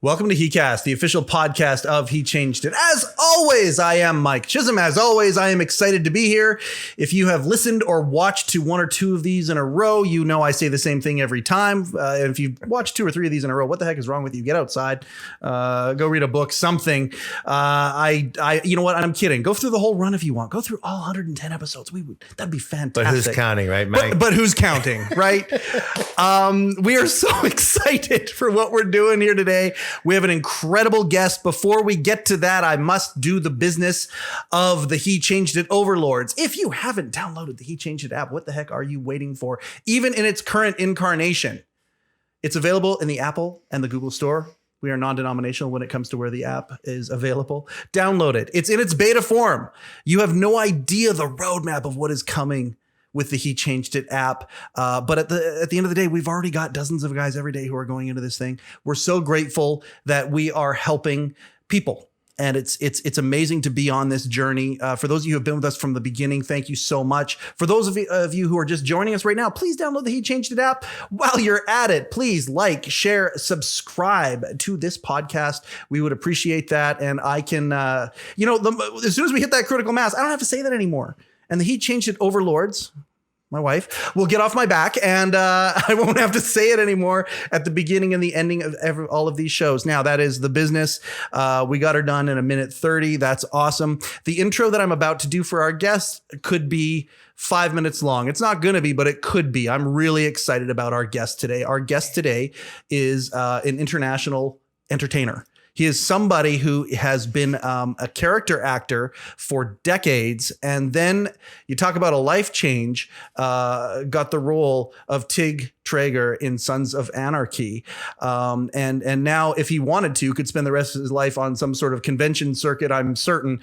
Welcome to HeCast, the official podcast of He Changed It. As always, I am Mike Chisholm. As always, I am excited to be here. If you have listened or watched to one or two of these in a row, you know I say the same thing every time. And if you've watched two or three of these in a row, what the heck is wrong with you? Get outside, go read a book, something. You know what? I'm kidding. Go through the whole run if you want. Go through all 110 episodes. That'd be fantastic. But who's counting, right, Mike? But who's counting, right? We are so excited for what we're doing here today. We have an incredible guest. Before we get to that, I must do the business of the He Changed It overlords. If you haven't downloaded the He Changed It app, what the heck are you waiting for? Even in its current incarnation, it's available in the Apple and the Google Store. We are non-denominational when it comes to where the app is available. Download it. It's in its beta form. You have no idea the roadmap of what is coming with the He Changed It app. But at the end of the day, we've already got dozens of guys every day who are going into this thing. We're so grateful that we are helping people. And it's amazing to be on this journey. For those of you who have been with us from the beginning, thank you so much. For those of you who are just joining us right now, please download the He Changed It app. While you're at it, please like, share, subscribe to this podcast. We would appreciate that. And I can, as soon as we hit that critical mass, I don't have to say that anymore. And the He Changed It overlords, my wife, will get off my back, and I won't have to say it anymore at the beginning and the ending of all of these shows. Now, that is the business. We got her done in a minute 30. That's awesome. The intro that I'm about to do for our guests could be 5 minutes long. It's not going to be, but it could be. I'm really excited about our guest today. Our guest today is an international entertainer. He is somebody who has been a character actor for decades. And then you talk about a life change, got the role of Tig Trejo in Sons of Anarchy. And now, if he wanted to, could spend the rest of his life on some sort of convention circuit, I'm certain,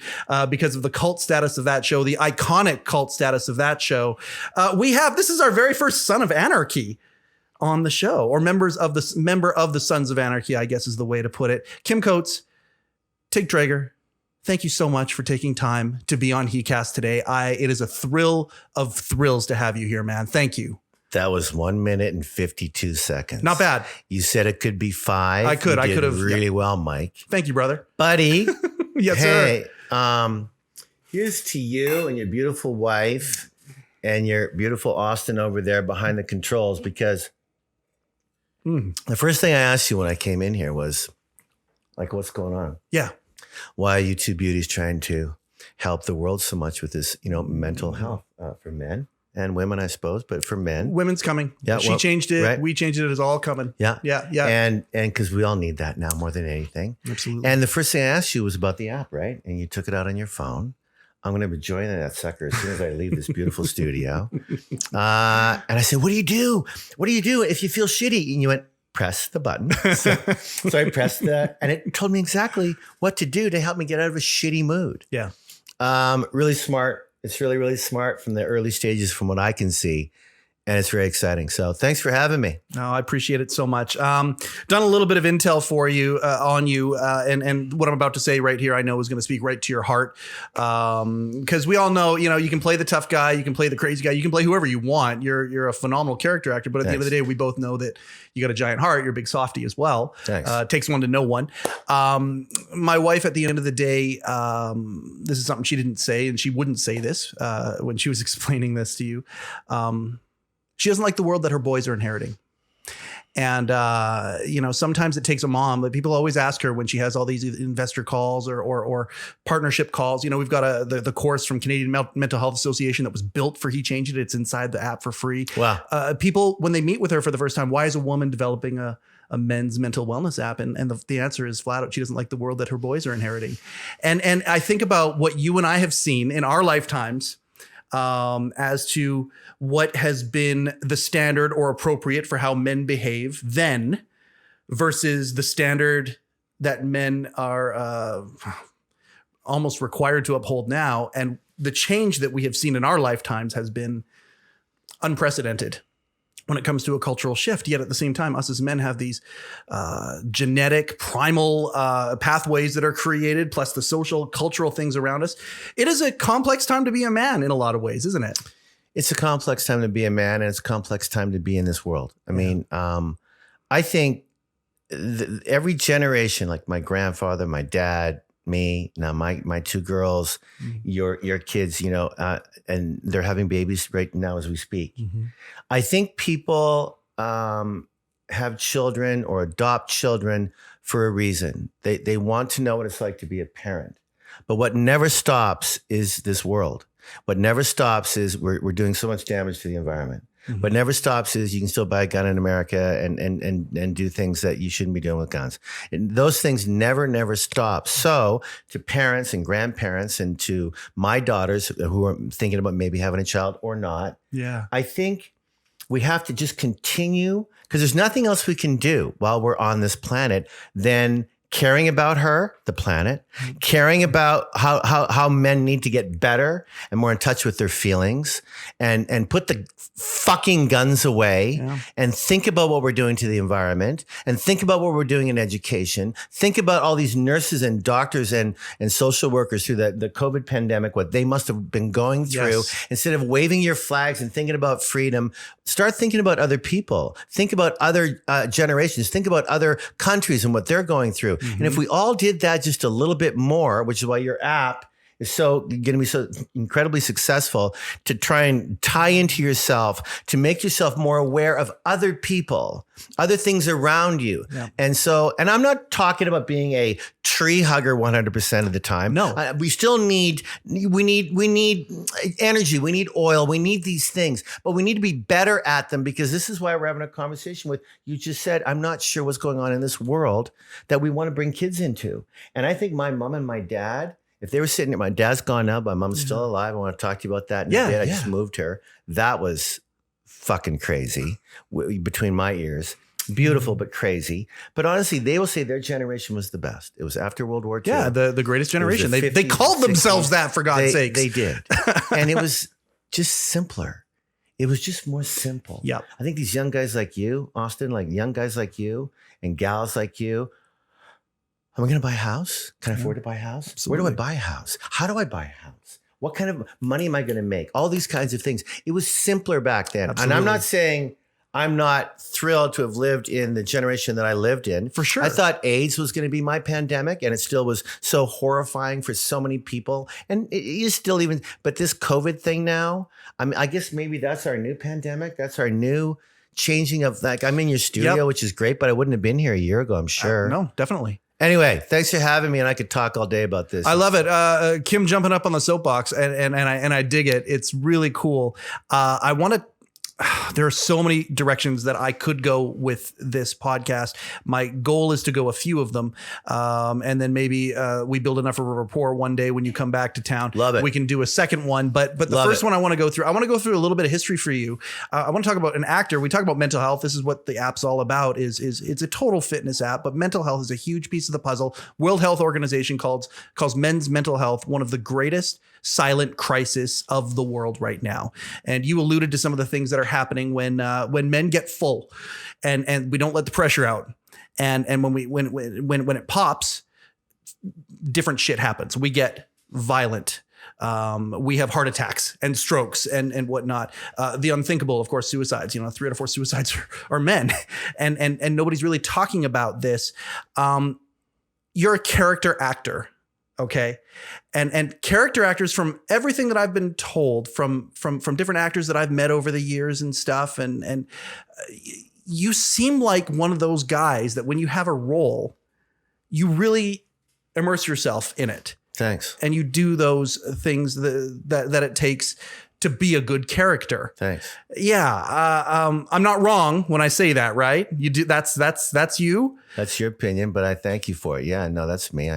because of the cult status of that show, the iconic cult status of that show. This is our very first Son of Anarchy on the show, or member of the Sons of Anarchy, I guess is the way to put it. Kim Coates, Tig Trejo, thank you so much for taking time to be on HeCast today. It is a thrill of thrills to have you here, man. Thank you. That was 1 minute and 52 seconds. Not bad. You said it could be 5. I could have really well, Mike. Thank you, brother. Buddy. Yes, sir. Here's to you and your beautiful wife and your beautiful Austin over there behind the controls, because the first thing I asked you when I came in here was, like, what's going on? Yeah. Why are you two beauties trying to help the world so much with this, mental health for men and women, I suppose, but for men. Women's coming. Yeah. She changed it. Right? We changed it. It's all coming. Yeah. Yeah. Yeah. And because we all need that now more than anything. Absolutely. And the first thing I asked you was about the app, right? And you took it out on your phone. I'm going to be joining that sucker as soon as I leave this beautiful studio. And I said, what do you do? What do you do if you feel shitty? And you went, press the button. So I pressed that, and it told me exactly what to do to help me get out of a shitty mood. Yeah. Really smart. It's really, really smart from the early stages from what I can see. And it's very exciting. So thanks for having me. No, I appreciate it so much. Done a little bit of intel for you on you. And what I'm about to say right here, I know is going to speak right to your heart. Because we all know, you can play the tough guy. You can play the crazy guy. You can play whoever you want. You're a phenomenal character actor. But at the end of the day, we both know that you got a giant heart. You're a big softie as well. Thanks. Takes one to know one. My wife, at the end of the day, this is something she didn't say, and she wouldn't say this when she was explaining this to you. She doesn't like the world that her boys are inheriting. And, sometimes it takes a mom, but people always ask her when she has all these investor calls or partnership calls. We've got the course from Canadian Mental Health Association that was built for He Changed It. It's inside the app for free. Wow. People, when they meet with her for the first time, why is a woman developing a men's mental wellness app? And the answer is flat out, she doesn't like the world that her boys are inheriting. And I think about what you and I have seen in our lifetimes, as to what has been the standard or appropriate for how men behave then versus the standard that men are almost required to uphold now. And the change that we have seen in our lifetimes has been unprecedented when it comes to a cultural shift. Yet at the same time, us as men have these genetic, primal pathways that are created, plus the social, cultural things around us. It is a complex time to be a man in a lot of ways, isn't it? It's a complex time to be a man, and it's a complex time to be in this world. I mean, I think every generation, like my grandfather, my dad, me, now my two girls, your kids, and they're having babies right now as we speak. I think people have children or adopt children for a reason. They want to know what it's like to be a parent. But what never stops is this world. What never stops is we're doing so much damage to the environment. What never stops is you can still buy a gun in America and do things that you shouldn't be doing with guns. And those things never stop. So to parents and grandparents and to my daughters who are thinking about maybe having a child or not, I think we have to just continue, because there's nothing else we can do while we're on this planet than caring about her, the planet, caring about how men need to get better and more in touch with their feelings, and put the fucking guns away and think about what we're doing to the environment, and think about what we're doing in education. Think about all these nurses and doctors and social workers through the COVID pandemic, what they must have been going through. Instead of waving your flags and thinking about freedom, start thinking about other people. Think about other generations. Think about other countries and what they're going through. And if we all did that just a little bit more, which is why your app is going to be so incredibly successful, to try and tie into yourself, to make yourself more aware of other people, other things around you. And I'm not talking about being a tree hugger 100% of the time. No, we still need energy. We need oil. We need these things, but we need to be better at them, because this is why we're having a conversation with, you just said, I'm not sure what's going on in this world that we want to bring kids into. And I think my mom and my dad, if they were sitting there, my dad's gone now, my mom's still alive. I want to talk to you about that. I just moved her. That was fucking crazy between my ears. Beautiful, but crazy. But honestly, they will say their generation was the best. It was after World War II. Yeah, the greatest generation. They called themselves that, for God's sakes. They did. And it was just simpler. It was just more simple. Yeah. I think these young guys like you, Austin, like young guys like you and gals like you, am I going to buy a house? Can I afford to buy a house? Absolutely. Where do I buy a house? How do I buy a house? What kind of money am I going to make? All these kinds of things. It was simpler back then. Absolutely. And I'm not saying I'm not thrilled to have lived in the generation that I lived in. For sure. I thought AIDS was going to be my pandemic, and it still was so horrifying for so many people. And it is still even, but this COVID thing now, I guess maybe that's our new pandemic. That's our new changing of, like, I'm in your studio, which is great, but I wouldn't have been here a year ago, I'm sure. No, definitely. Anyway, thanks for having me, and I could talk all day about this. I love it. Kim jumping up on the soapbox, and I dig it. It's really cool. I want to. There are so many directions that I could go with this podcast. My goal is to go a few of them. And then maybe we build enough of a rapport one day when you come back to town. Love it. We can do a second one. But the first one I want to go through, a little bit of history for you. I want to talk about an actor. We talk about mental health. This is what the app's all about. Is it's a total fitness app, but mental health is a huge piece of the puzzle. World Health Organization calls men's mental health one of the greatest silent crisis of the world right now. And you alluded to some of the things that are happening when men get full and we don't let the pressure out. And when it pops, different shit happens. We get violent. We have heart attacks and strokes and whatnot. The unthinkable, of course, suicides. 3 out of 4 suicides are men, and nobody's really talking about this. You're a character actor. Okay. And character actors, from everything that I've been told from different actors that I've met over the years and stuff. And you seem like one of those guys that when you have a role, you really immerse yourself in it. Thanks. And you do those things that it takes to be a good character. Thanks. Yeah. I'm not wrong when I say that, right? You do. That's you. That's your opinion, but I thank you for it. Yeah, no, that's me.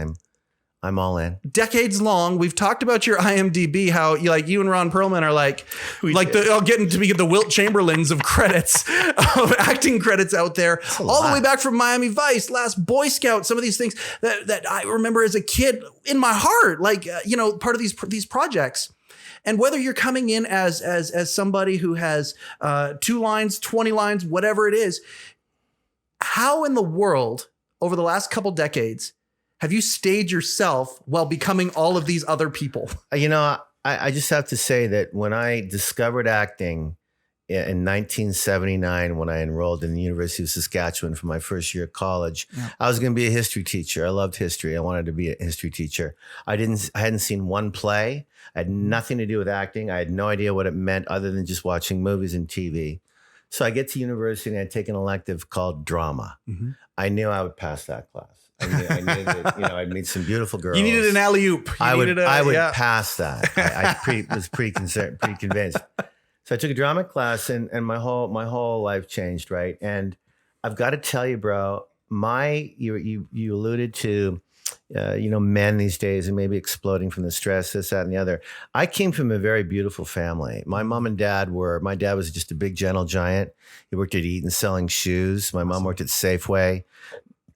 I'm all in. Decades long. We've talked about your IMDb, how you and Ron Perlman are getting to be the Wilt Chamberlains of credits, of acting credits out there, all the way back from Miami Vice, Last Boy Scout, some of these things that I remember as a kid in my heart, part of these projects. And whether you're coming in as somebody who has 2 lines, 20 lines, whatever it is, how in the world over the last couple decades have you stayed yourself while becoming all of these other people? I just have to say that when I discovered acting in 1979 when I enrolled in the University of Saskatchewan for my first year of college. Yeah. I was going to be a history teacher. I loved history. I wanted to be a history teacher. I hadn't seen one play. I had nothing to do with acting. I had no idea what it meant other than just watching movies and TV. So I get to university and I take an elective called drama. Mm-hmm. I knew I would pass that class. I knew that, I'd meet some beautiful girls. You needed an alley-oop. I would pass that. I was pretty convinced. So I took a drama class and my whole life changed, right? And I've got to tell you, bro, you alluded to, men these days and maybe exploding from the stress, this, that, and the other. I came from a very beautiful family. My mom and dad my dad was just a big, gentle giant. He worked at Eaton selling shoes. My mom worked at Safeway.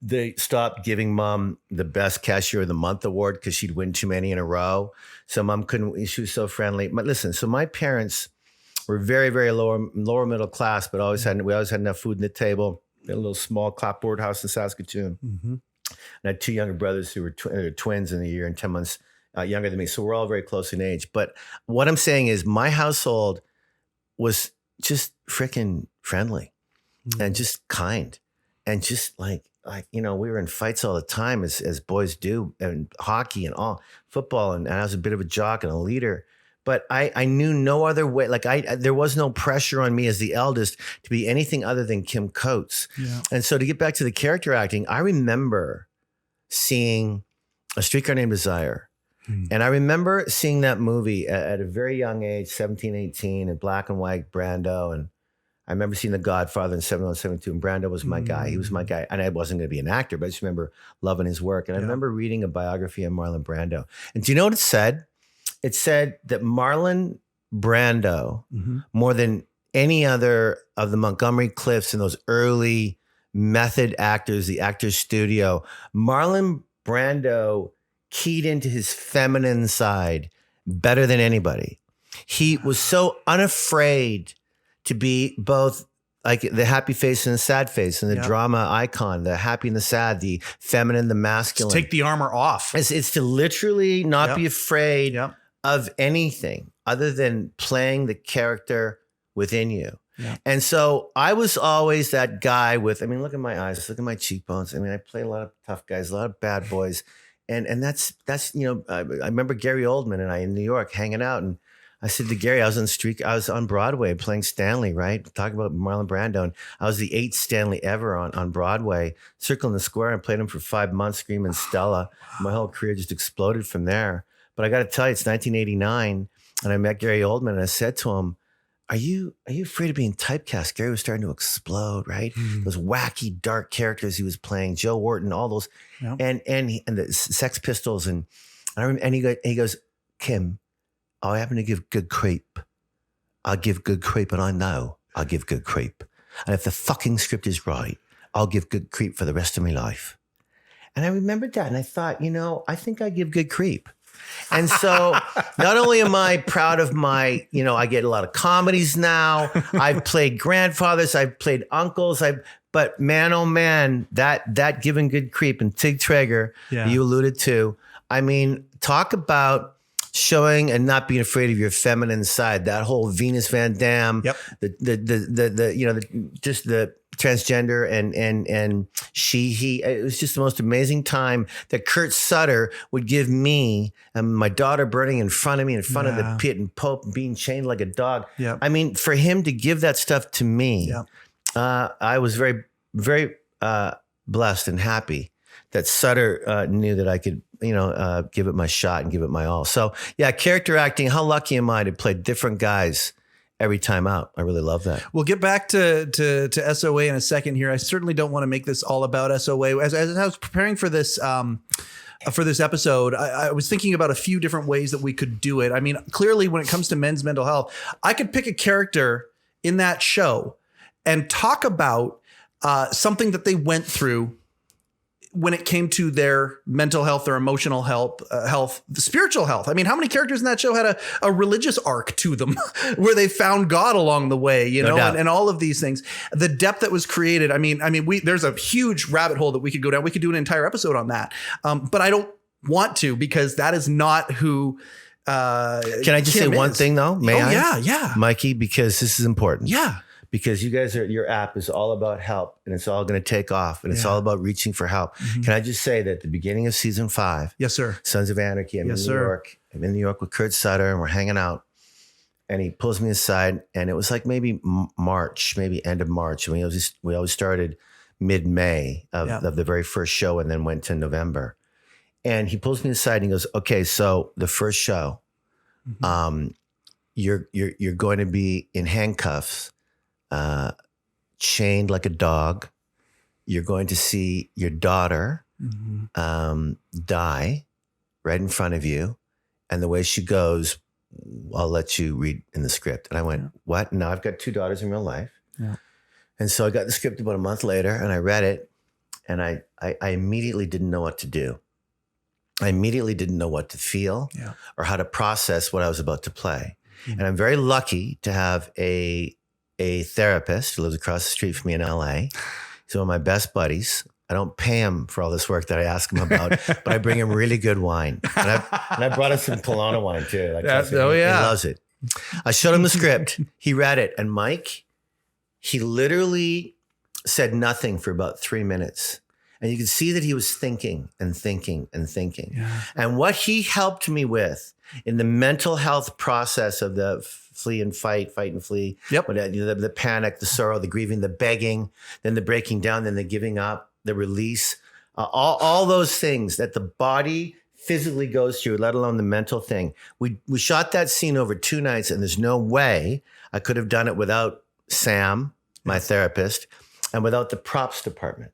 They stopped giving mom the best cashier of the month award because she'd win too many in a row. So mom she was so friendly. But listen, so my parents were very, very lower middle class, but we always had enough food on the table. We had a little small clapboard house in Saskatoon. Mm-hmm. And I had two younger brothers who were twins in a year and 10 months younger than me. So we're all very close in age. But what I'm saying is my household was just freaking friendly and just kind and just like, we were in fights all the time as boys do, and hockey and all football. And I was a bit of a jock and a leader, but I knew no other way. Like there was no pressure on me as the eldest to be anything other than Kim Coates. Yeah. And so to get back to the character acting, I remember seeing A Streetcar Named Desire. And I remember seeing that movie at a very young age, 17, 18, in black and white, Brando. And I remember seeing The Godfather in 7172, and Brando was my guy. He was my guy. And I wasn't going to be an actor, but I just remember loving his work. And I remember reading a biography of Marlon Brando. And do you know what it said? It said that Marlon Brando, more than any other of the Montgomery Clifts and those early method actors, the Actors Studio, Marlon Brando keyed into his feminine side better than anybody. He was so unafraid to be both like the happy face and the sad face and the drama icon, the happy and the sad, the feminine, the masculine. Just take the armor off. It's to literally not be afraid of anything other than playing the character within you. Yeah. And so I was always that guy look at my eyes, look at my cheekbones. I play a lot of tough guys, a lot of bad boys. And that's I remember Gary Oldman and I in New York hanging out, and I said to Gary, I was on Broadway playing Stanley, right? Talking about Marlon Brando. And I was the 8th Stanley ever on Broadway, circling the square, and played him for 5 months, screaming Stella. My whole career just exploded from there. But I got to tell you, it's 1989, and I met Gary Oldman, and I said to him, Are you afraid of being typecast? Gary was starting to explode, right? Those wacky, dark characters he was playing, Joe Wharton, all those, and the Sex Pistols, and he goes, Kim, I happen to give good creep. I give good creep, and I know I give good creep. And if the fucking script is right, I'll give good creep for the rest of my life. And I remembered that, and I thought, I think I give good creep. And so not only am I proud of my, I get a lot of comedies now. I've played grandfathers, I've played uncles, but man, oh man, that giving good creep and Tig Traeger you alluded to. Talk about showing and not being afraid of your feminine side. That whole Venus Van Dam, the transgender and he. It was just the most amazing time that Kurt Sutter would give me and my daughter burning in front of me, in front of the pit, and Pope being chained like a dog. Yep. For him to give that stuff to me, I was very, very blessed and happy that Sutter knew that I could, give it my shot and give it my all. So character acting, how lucky am I to play different guys every time out? I really love that. We'll get back to SOA in a second here. I certainly don't want to make this all about SOA. As I was preparing for this episode, I was thinking about a few different ways that we could do it. Clearly when it comes to men's mental health, I could pick a character in that show and talk about something that they went through when it came to their mental health, their emotional health, the spiritual health. How many characters in that show had a religious arc to them where they found God along the way, and all of these things, the depth that was created. There's a huge rabbit hole that we could go down. We could do an entire episode on that. But I don't want to, because that is not who Can I just say Kim one is. thing though? May I? Yeah. Mikey, because this is important. Yeah. Because your app is all about help and it's all going to take off and it's all about reaching for help. Can I just say that at the beginning of season 5, Yes, sir. Sons of Anarchy, I'm in New York. I'm in New York with Kurt Sutter and we're hanging out. And he pulls me aside and it was like maybe March, maybe end of March. And we always started mid-May of the very first show and then went to November. And he pulls me aside and he goes, okay, so the first show, you're going to be in handcuffs, chained like a dog. You're going to see your daughter die right in front of you. And the way she goes, I'll let you read in the script. And I went, what? No, I've got 2 daughters in real life. Yeah. And so I got the script about a month later and I read it and I immediately didn't know what to do. I immediately didn't know what to feel or how to process what I was about to play. And I'm very lucky to have a therapist who lives across the street from me in LA. He's one of my best buddies. I don't pay him for all this work that I ask him about, but I bring him really good wine. And I brought him some Kelowna wine too. Like, he loves it. I showed him the script. He read it. And Mike, he literally said nothing for about 3 minutes. And you could see that he was thinking and thinking and thinking. Yeah. And what he helped me with in the mental health process of the flee and fight and flee, the panic, the sorrow, the grieving, the begging, then the breaking down, then the giving up, the release, all those things that the body physically goes through, let alone the mental thing. We shot that scene over 2 nights, and there's no way I could have done it without Sam, my therapist, and without the props department.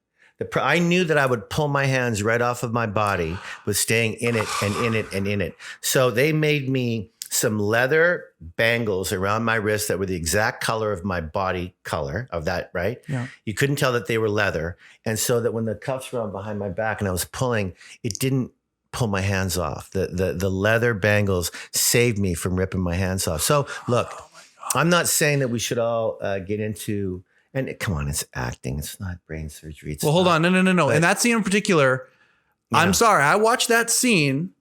I knew that I would pull my hands right off of my body with staying in it and in it and in it. So they made me some leather bangles around my wrist that were the exact color of my body color of that, right? Yeah. You couldn't tell that they were leather. And so that when the cuffs were on behind my back and I was pulling, it didn't pull my hands off. The leather bangles saved me from ripping my hands off. So look, I'm not saying that we should all get into... And come on, it's acting. It's not brain surgery. Hold on. No. But, in that scene in particular, I'm sorry. I watched that scene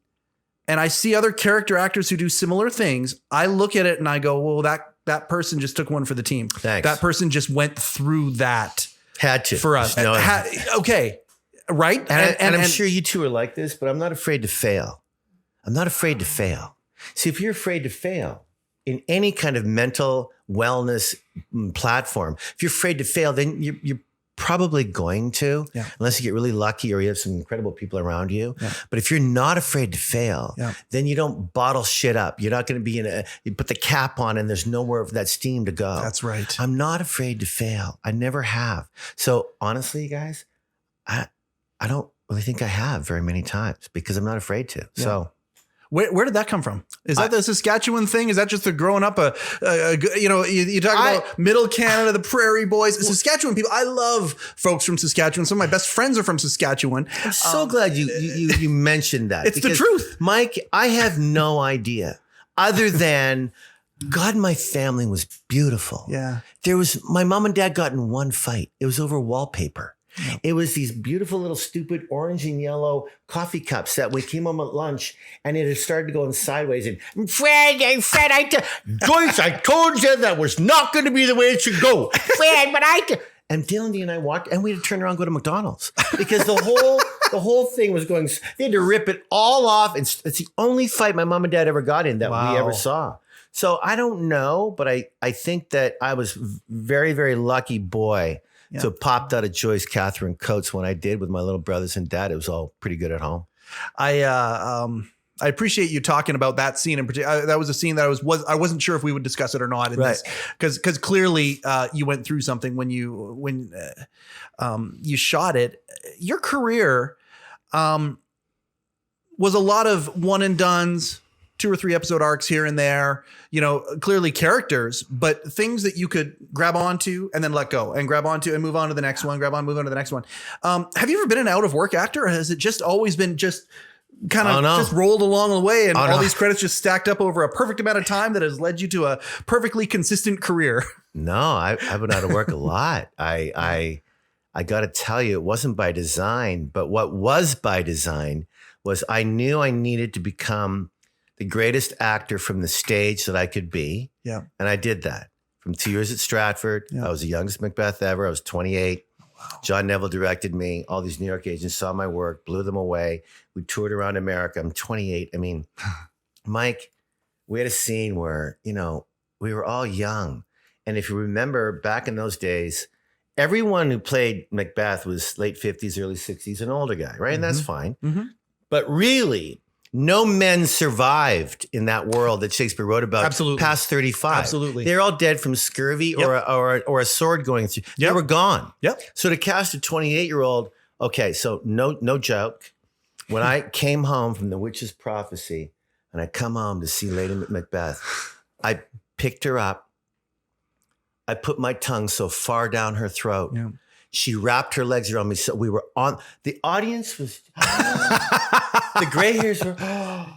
and I see other character actors who do similar things. I look at it and I go, well, that person just took one for the team. Thanks. That person just went through that. Had to. For us. Okay. Right. And I'm sure you two are like this, but I'm not afraid to fail. I'm not afraid to fail. See, if you're afraid to fail in any kind of mental wellness platform, if you're afraid to fail, then you're probably going to, unless you get really lucky or you have some incredible people around you. Yeah. But if you're not afraid to fail, then you don't bottle shit up. You're not going to be you put the cap on and there's nowhere for that steam to go. That's right. I'm not afraid to fail. I never have. So honestly, you guys, I don't really think I have very many times because I'm not afraid to. Yeah. So. Where did that come from? Is that the Saskatchewan thing? Is that just the growing up? You talk about middle Canada, the Prairie Boys, Saskatchewan people. I love folks from Saskatchewan. Some of my best friends are from Saskatchewan. I'm so glad you mentioned that. It's the truth, Mike. I have no idea other than God. My family was beautiful. Yeah, my mom and dad got in one fight. It was over wallpaper. Yep. It was these beautiful little stupid orange and yellow coffee cups that we came home at lunch and it had started going sideways. And Fred, Joyce, I told you that was not going to be the way it should go. Fred, and Dylan and I walked and we had to turn around and go to McDonald's because the whole thing was going, they had to rip it all off. It's the only fight my mom and dad ever got in that we ever saw. So I don't know, but I think that I was very, very lucky boy. Yeah. So it popped out of Joyce Catherine Coates when I did with my little brothers and dad. It was all pretty good at home. I appreciate you talking about that scene in particular. That was a scene that I wasn't sure if we would discuss it or not in this because clearly you went through something when you shot it. Your career was a lot of one and dones, 2 or 3 episode arcs here and there, clearly characters, but things that you could grab onto and then let go and grab onto and move on to the next one, move on to the next one. Have you ever been an out of work actor or has it just always been just kind of just rolled along the way and all these credits just stacked up over a perfect amount of time that has led you to a perfectly consistent career? No, I've been out of work a lot. I got to tell you, it wasn't by design, but what was by design was I knew I needed to become the greatest actor from the stage that I could be. Yeah. And I did that. From 2 years at Stratford, I was the youngest Macbeth ever. I was 28. Wow. John Neville directed me. All these New York agents saw my work, blew them away. We toured around America. I'm 28. I mean, Mike, we had a scene where, you know, we were all young. And if you remember back in those days, everyone who played Macbeth was late 50s, early 60s, an older guy, right? And that's fine. But really, no men survived in that world that Shakespeare wrote about past 35. Absolutely. They're all dead from scurvy or a sword going through. They were gone. So to cast a 28-year-old, okay, so no joke. When I came home from the witch's prophecy and I come home to see Lady Macbeth, I picked her up. I put my tongue so far down her throat. She wrapped her legs around me. So we were on, the audience was, the gray hairs were,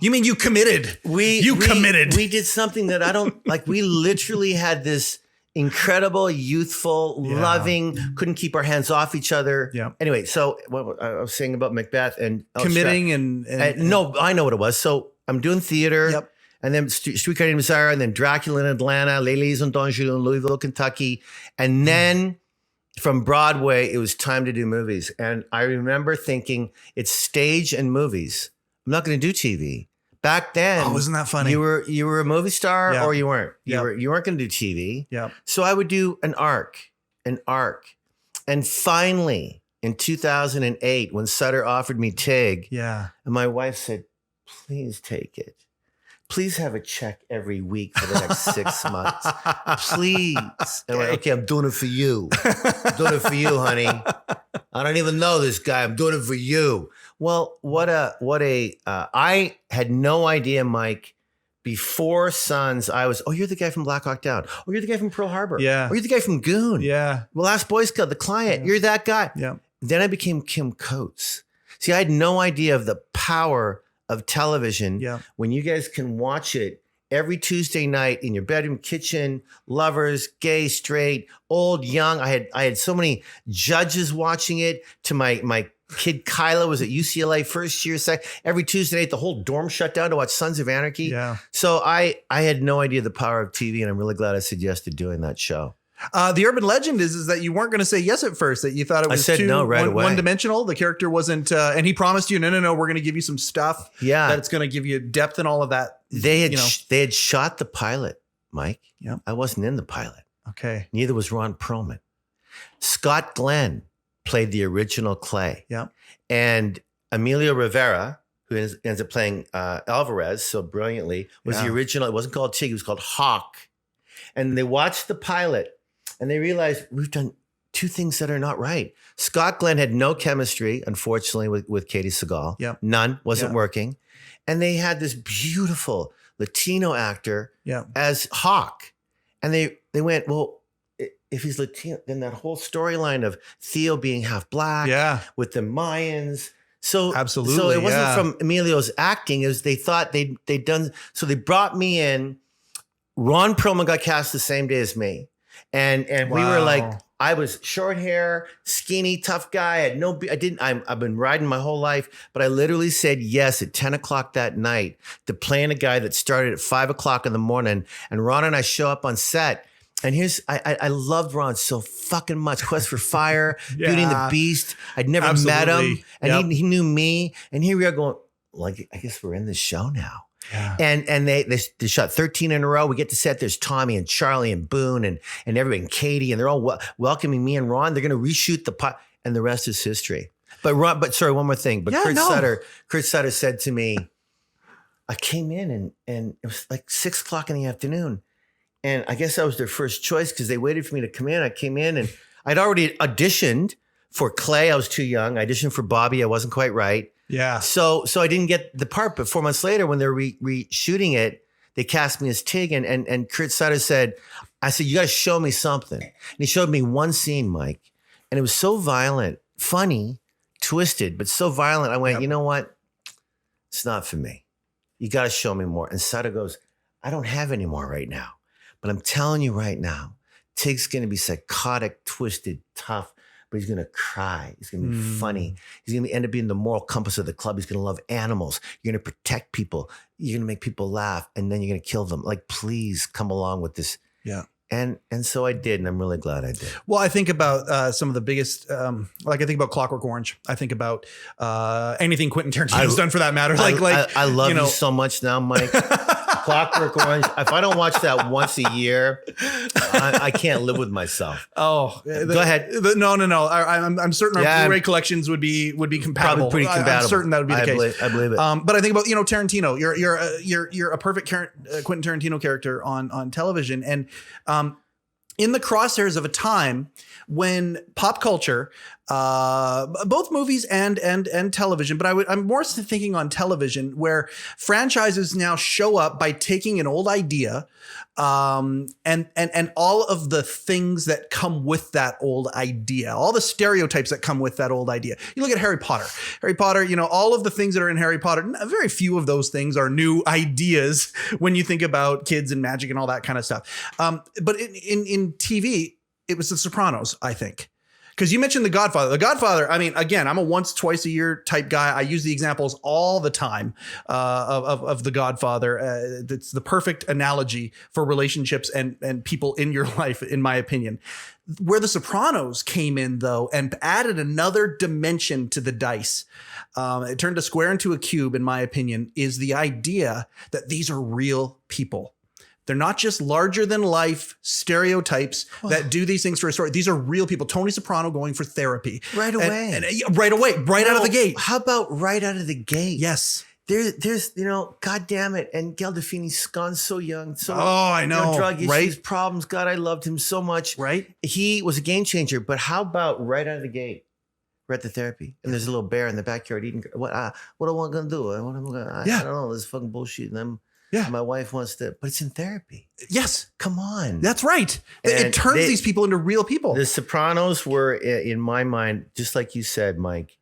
You mean you committed? We committed. We did something that I don't, like we literally had this incredible, youthful, loving, couldn't keep our hands off each other. Anyway, so what I was saying about Macbeth and committing and no, I know what it was. So I'm doing theater. And then Streetcar Named Desire, and then Dracula in Atlanta, Les Liaisons d'Anjou in Louisville, Kentucky. And then from Broadway, it was time to do movies. And I remember thinking, it's stage and movies. I'm not going to do TV. Back then, isn't that funny? You were a movie star or you weren't. You weren't going to do TV. So I would do an arc. And finally, in 2008, when Sutter offered me Tig, and my wife said, please take it. Please have a check every week for the next 6 months. Please. And I went, okay, I'm doing it for you. I'm doing it for you, honey. I don't even know this guy. I'm doing it for you. Well, I had no idea, Mike, before Sons, I was, you're the guy from Black Hawk Down. Oh, you're the guy from Pearl Harbor. Oh, you're the guy from Goon. Well, Last Boy Scout, The Client. You're that guy. Then I became Kim Coates. See, I had no idea of the power of television when you guys can watch it every Tuesday night in your bedroom, kitchen, lovers, gay, straight, old, young. I had so many judges watching it. To my kid Kyla was at UCLA first year, every Tuesday night, the whole dorm shut down to watch Sons of Anarchy. So I had no idea the power of TV, and I'm really glad I said yes to doing that show. The urban legend is that you weren't going to say yes at first, that you thought it was one-dimensional. The character wasn't, and he promised you, no, we're going to give you some stuff that it's going to give you depth and all of that. They had shot the pilot, Mike. I wasn't in the pilot. Okay. Neither was Ron Perlman. Scott Glenn played the original Clay. And Emilio Rivera, who ends up playing Alvarez so brilliantly, was the original. It wasn't called Tig, it was called Hawk. And they watched the pilot. And they realized we've done two things that are not right. Scott Glenn had no chemistry, unfortunately, with Katie Seagal. None, wasn't working. And they had this beautiful Latino actor as Hawk. And they went, well, if he's Latino, then that whole storyline of Theo being half black with the Mayans. So absolutely. So it wasn't from Emilio's acting. It was they thought they'd done. So they brought me in. Ron Perlman got cast the same day as me. And we were like, I was short hair, skinny, tough guy. I've been riding my whole life, but I literally said yes at 10 o'clock that night to playing a guy that started at 5 o'clock in the morning. And Ron and I show up on set. And I loved Ron so fucking much. Quest for Fire, Beauty and the Beast. I'd never met him. And he knew me. And here we are going, like, I guess we're in this show now. And they shot 13 in a row. We get to set. There's Tommy and Charlie and Boone and everybody and Katie, and they're all welcoming me and Ron. They're going to reshoot the pot, and the rest is history. But sorry, one more thing. But Kurt Sutter said to me, I came in and it was like 6 o'clock in the afternoon, and I guess I was their first choice because they waited for me to come in. I came in and I'd already auditioned for Clay. I was too young. I auditioned for Bobby. I wasn't quite right. So I didn't get the part, but 4 months later when they're reshooting it, they cast me as Tig, and Kurt Sutter said, you got to show me something. And he showed me one scene, Mike, and it was so violent, funny, twisted, but so violent. I went, you know what? It's not for me. You got to show me more. And Sutter goes, I don't have any more right now, but I'm telling you right now, Tig's going to be psychotic, twisted, tough, but he's going to cry. He's going to be funny. He's going to end up being the moral compass of the club. He's going to love animals. You're going to protect people. You're going to make people laugh, and then you're going to kill them. Like, please come along with this. Yeah. And so I did, and I'm really glad I did. Well, I think about some of the biggest, like I think about Clockwork Orange. I think about anything Quentin Tarantino's done for that matter. I love you so much now, Mike. Clockwork Orange. If I don't watch that once a year, I can't live with myself. Oh, go ahead. No. I'm certain our Blu-ray collections would be compatible. Probably pretty compatible. I'm certain that would be the case. I believe it. But I think about Tarantino. You're a perfect Quentin Tarantino character on television, and in the crosshairs of a time when pop culture, both movies and television, but I'm more thinking on television, where franchises now show up by taking an old idea, and all of the things that come with that old idea, all the stereotypes that come with that old idea. You look at Harry Potter, all of the things that are in Harry Potter, very few of those things are new ideas when you think about kids and magic and all that kind of stuff. But in TV, it was The Sopranos, I think. Because you mentioned The Godfather. The Godfather, I mean, again, I'm a once, twice a year type guy. I use the examples all the time of The Godfather. It's the perfect analogy for relationships and people in your life, in my opinion. Where The Sopranos came in, though, and added another dimension to the dice, it turned a square into a cube, in my opinion, is the idea that these are real people. They're not just larger than life stereotypes that do these things for a story. These are real people. Tony Soprano going for therapy right away, out of the gate. How about right out of the gate? Yes. There's God damn it. And Gandolfini's gone so young. So, I know. Drug issues, problems. God, I loved him so much. Right. He was a game changer. But how about right out of the gate? We're at the therapy, and there's a little bear in the backyard eating. What am I going to do? I don't know. This is fucking bullshit. And my wife wants to, but it's in therapy. Yes. Come on. That's right. It turns these people into real people. The Sopranos were, in my mind, just like you said, Mike,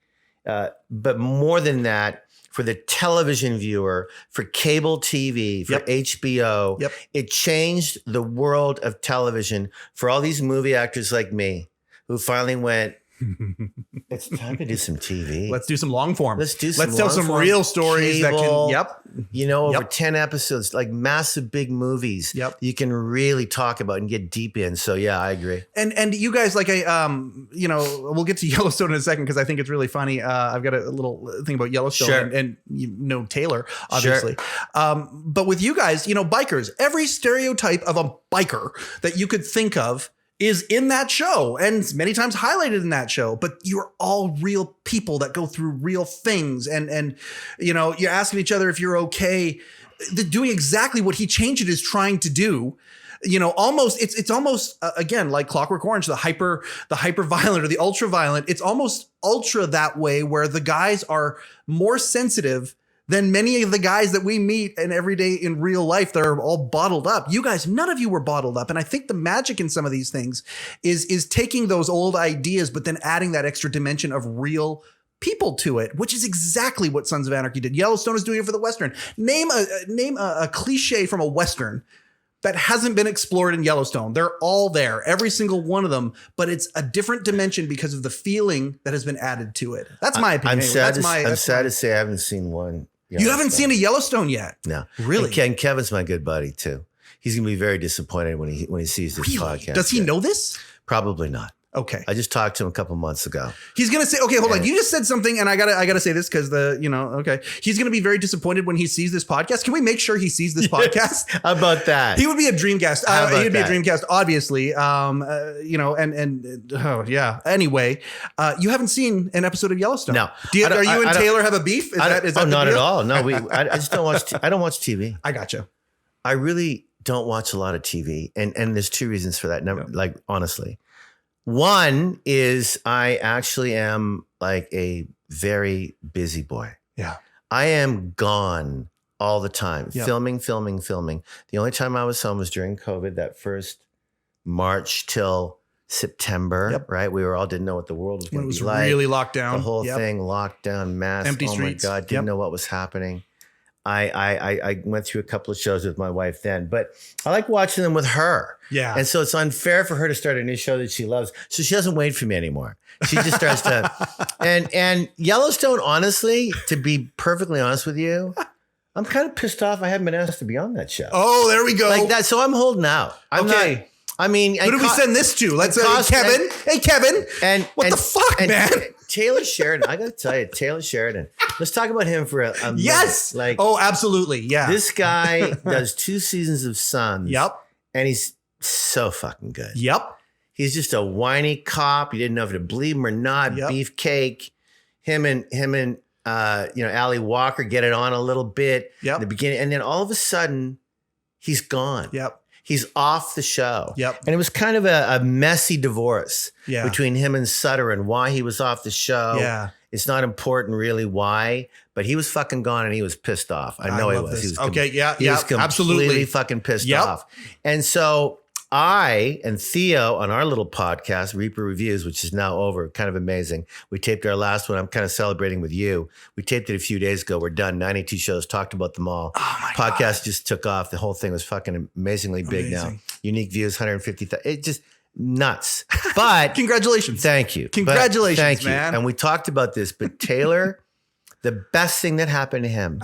but more than that, for the television viewer, for cable TV, for HBO, it changed the world of television for all these movie actors like me who finally went, it's time to do some TV. Let's do some long form. Let's tell some real stories cable, that can, over 10 episodes, like massive big movies. You can really talk about and get deep in. So yeah, I agree. And you guys, like we'll get to Yellowstone in a second because I think it's really funny. I've got a little thing about Yellowstone and Taylor, obviously. But with you guys, bikers, every stereotype of a biker that you could think of is in that show and many times highlighted in that show, but you're all real people that go through real things. And you're asking each other if you're okay, doing exactly what HeChangedIt is trying to do. Almost, it's almost again, like Clockwork Orange, the hyper violent or the ultra violent. It's almost ultra that way, where the guys are more sensitive than many of the guys that we meet in every day in real life that are all bottled up. You guys, none of you were bottled up. And I think the magic in some of these things is taking those old ideas, but then adding that extra dimension of real people to it, which is exactly what Sons of Anarchy did. Yellowstone is doing it for the Western. Name a cliche from a Western that hasn't been explored in Yellowstone. They're all there, every single one of them, but it's a different dimension because of the feeling that has been added to it. That's my opinion. I'm sad to say I haven't seen one. You haven't seen a Yellowstone yet? No. Really? And Kevin's my good buddy too. He's going to be very disappointed when he sees this podcast. Does he know this? Probably not. Okay. I just talked to him a couple months ago. He's going to say, okay, hold on. You just said something and I gotta say this because he's going to be very disappointed when he sees this podcast. Can we make sure he sees this podcast? How about that? He would be a dream guest. He would be a dream guest, obviously. Anyway, you haven't seen an episode of Yellowstone. No. Are you and Taylor have a beef? Is that not at all. No, I just don't watch. I don't watch TV. I gotcha. I really don't watch a lot of TV. And there's two reasons for that. Like, honestly. One is I actually am like a very busy boy. Yeah. I am gone all the time, filming. The only time I was home was during COVID, that first March till September, right? We all didn't know what the world was going to be like. It was really locked down. The whole thing locked down, mask. Empty streets. Oh my God, didn't know what was happening. I went through a couple of shows with my wife then, but I like watching them with her. Yeah. And so it's unfair for her to start a new show that she loves. So she doesn't wait for me anymore. She just starts to, and Yellowstone, honestly, to be perfectly honest with you, I'm kind of pissed off I haven't been asked to be on that show. Oh, there we go. Like that. So I'm holding out. I'm Okay. not, I mean, Who do we send this to? Let's Kevin. Hey, Kevin. What the fuck, man? Taylor Sheridan. I got to tell you, Taylor Sheridan. Let's talk about him for a minute. Yes. Like, oh, absolutely. Yeah. This guy does 2 seasons of Sons. Yep. And he's so fucking good. Yep. He's just a whiny cop. You didn't know if to believe him or not. Yep. Beefcake. Him and Ali Walker get it on a little bit in the beginning, and then all of a sudden, he's gone. Yep. He's off the show. Yep. And it was kind of a messy divorce between him and Sutter, and why he was off the show. Yeah. It's not important really why, but he was fucking gone and he was pissed off. I know he was. He was he was completely absolutely fucking pissed off. And so I and Theo on our little podcast, Reaper Reviews, which is now over, kind of amazing. We taped our last one. I'm kind of celebrating with you. We taped it a few days ago. We're done. 92 shows, talked about them all. Oh my podcast just took off. The whole thing was fucking amazingly big now. Unique views, 150,000. It just nuts. But congratulations. Thank you. Congratulations, thank you. man. And we talked about this, but Taylor, the best thing that happened to him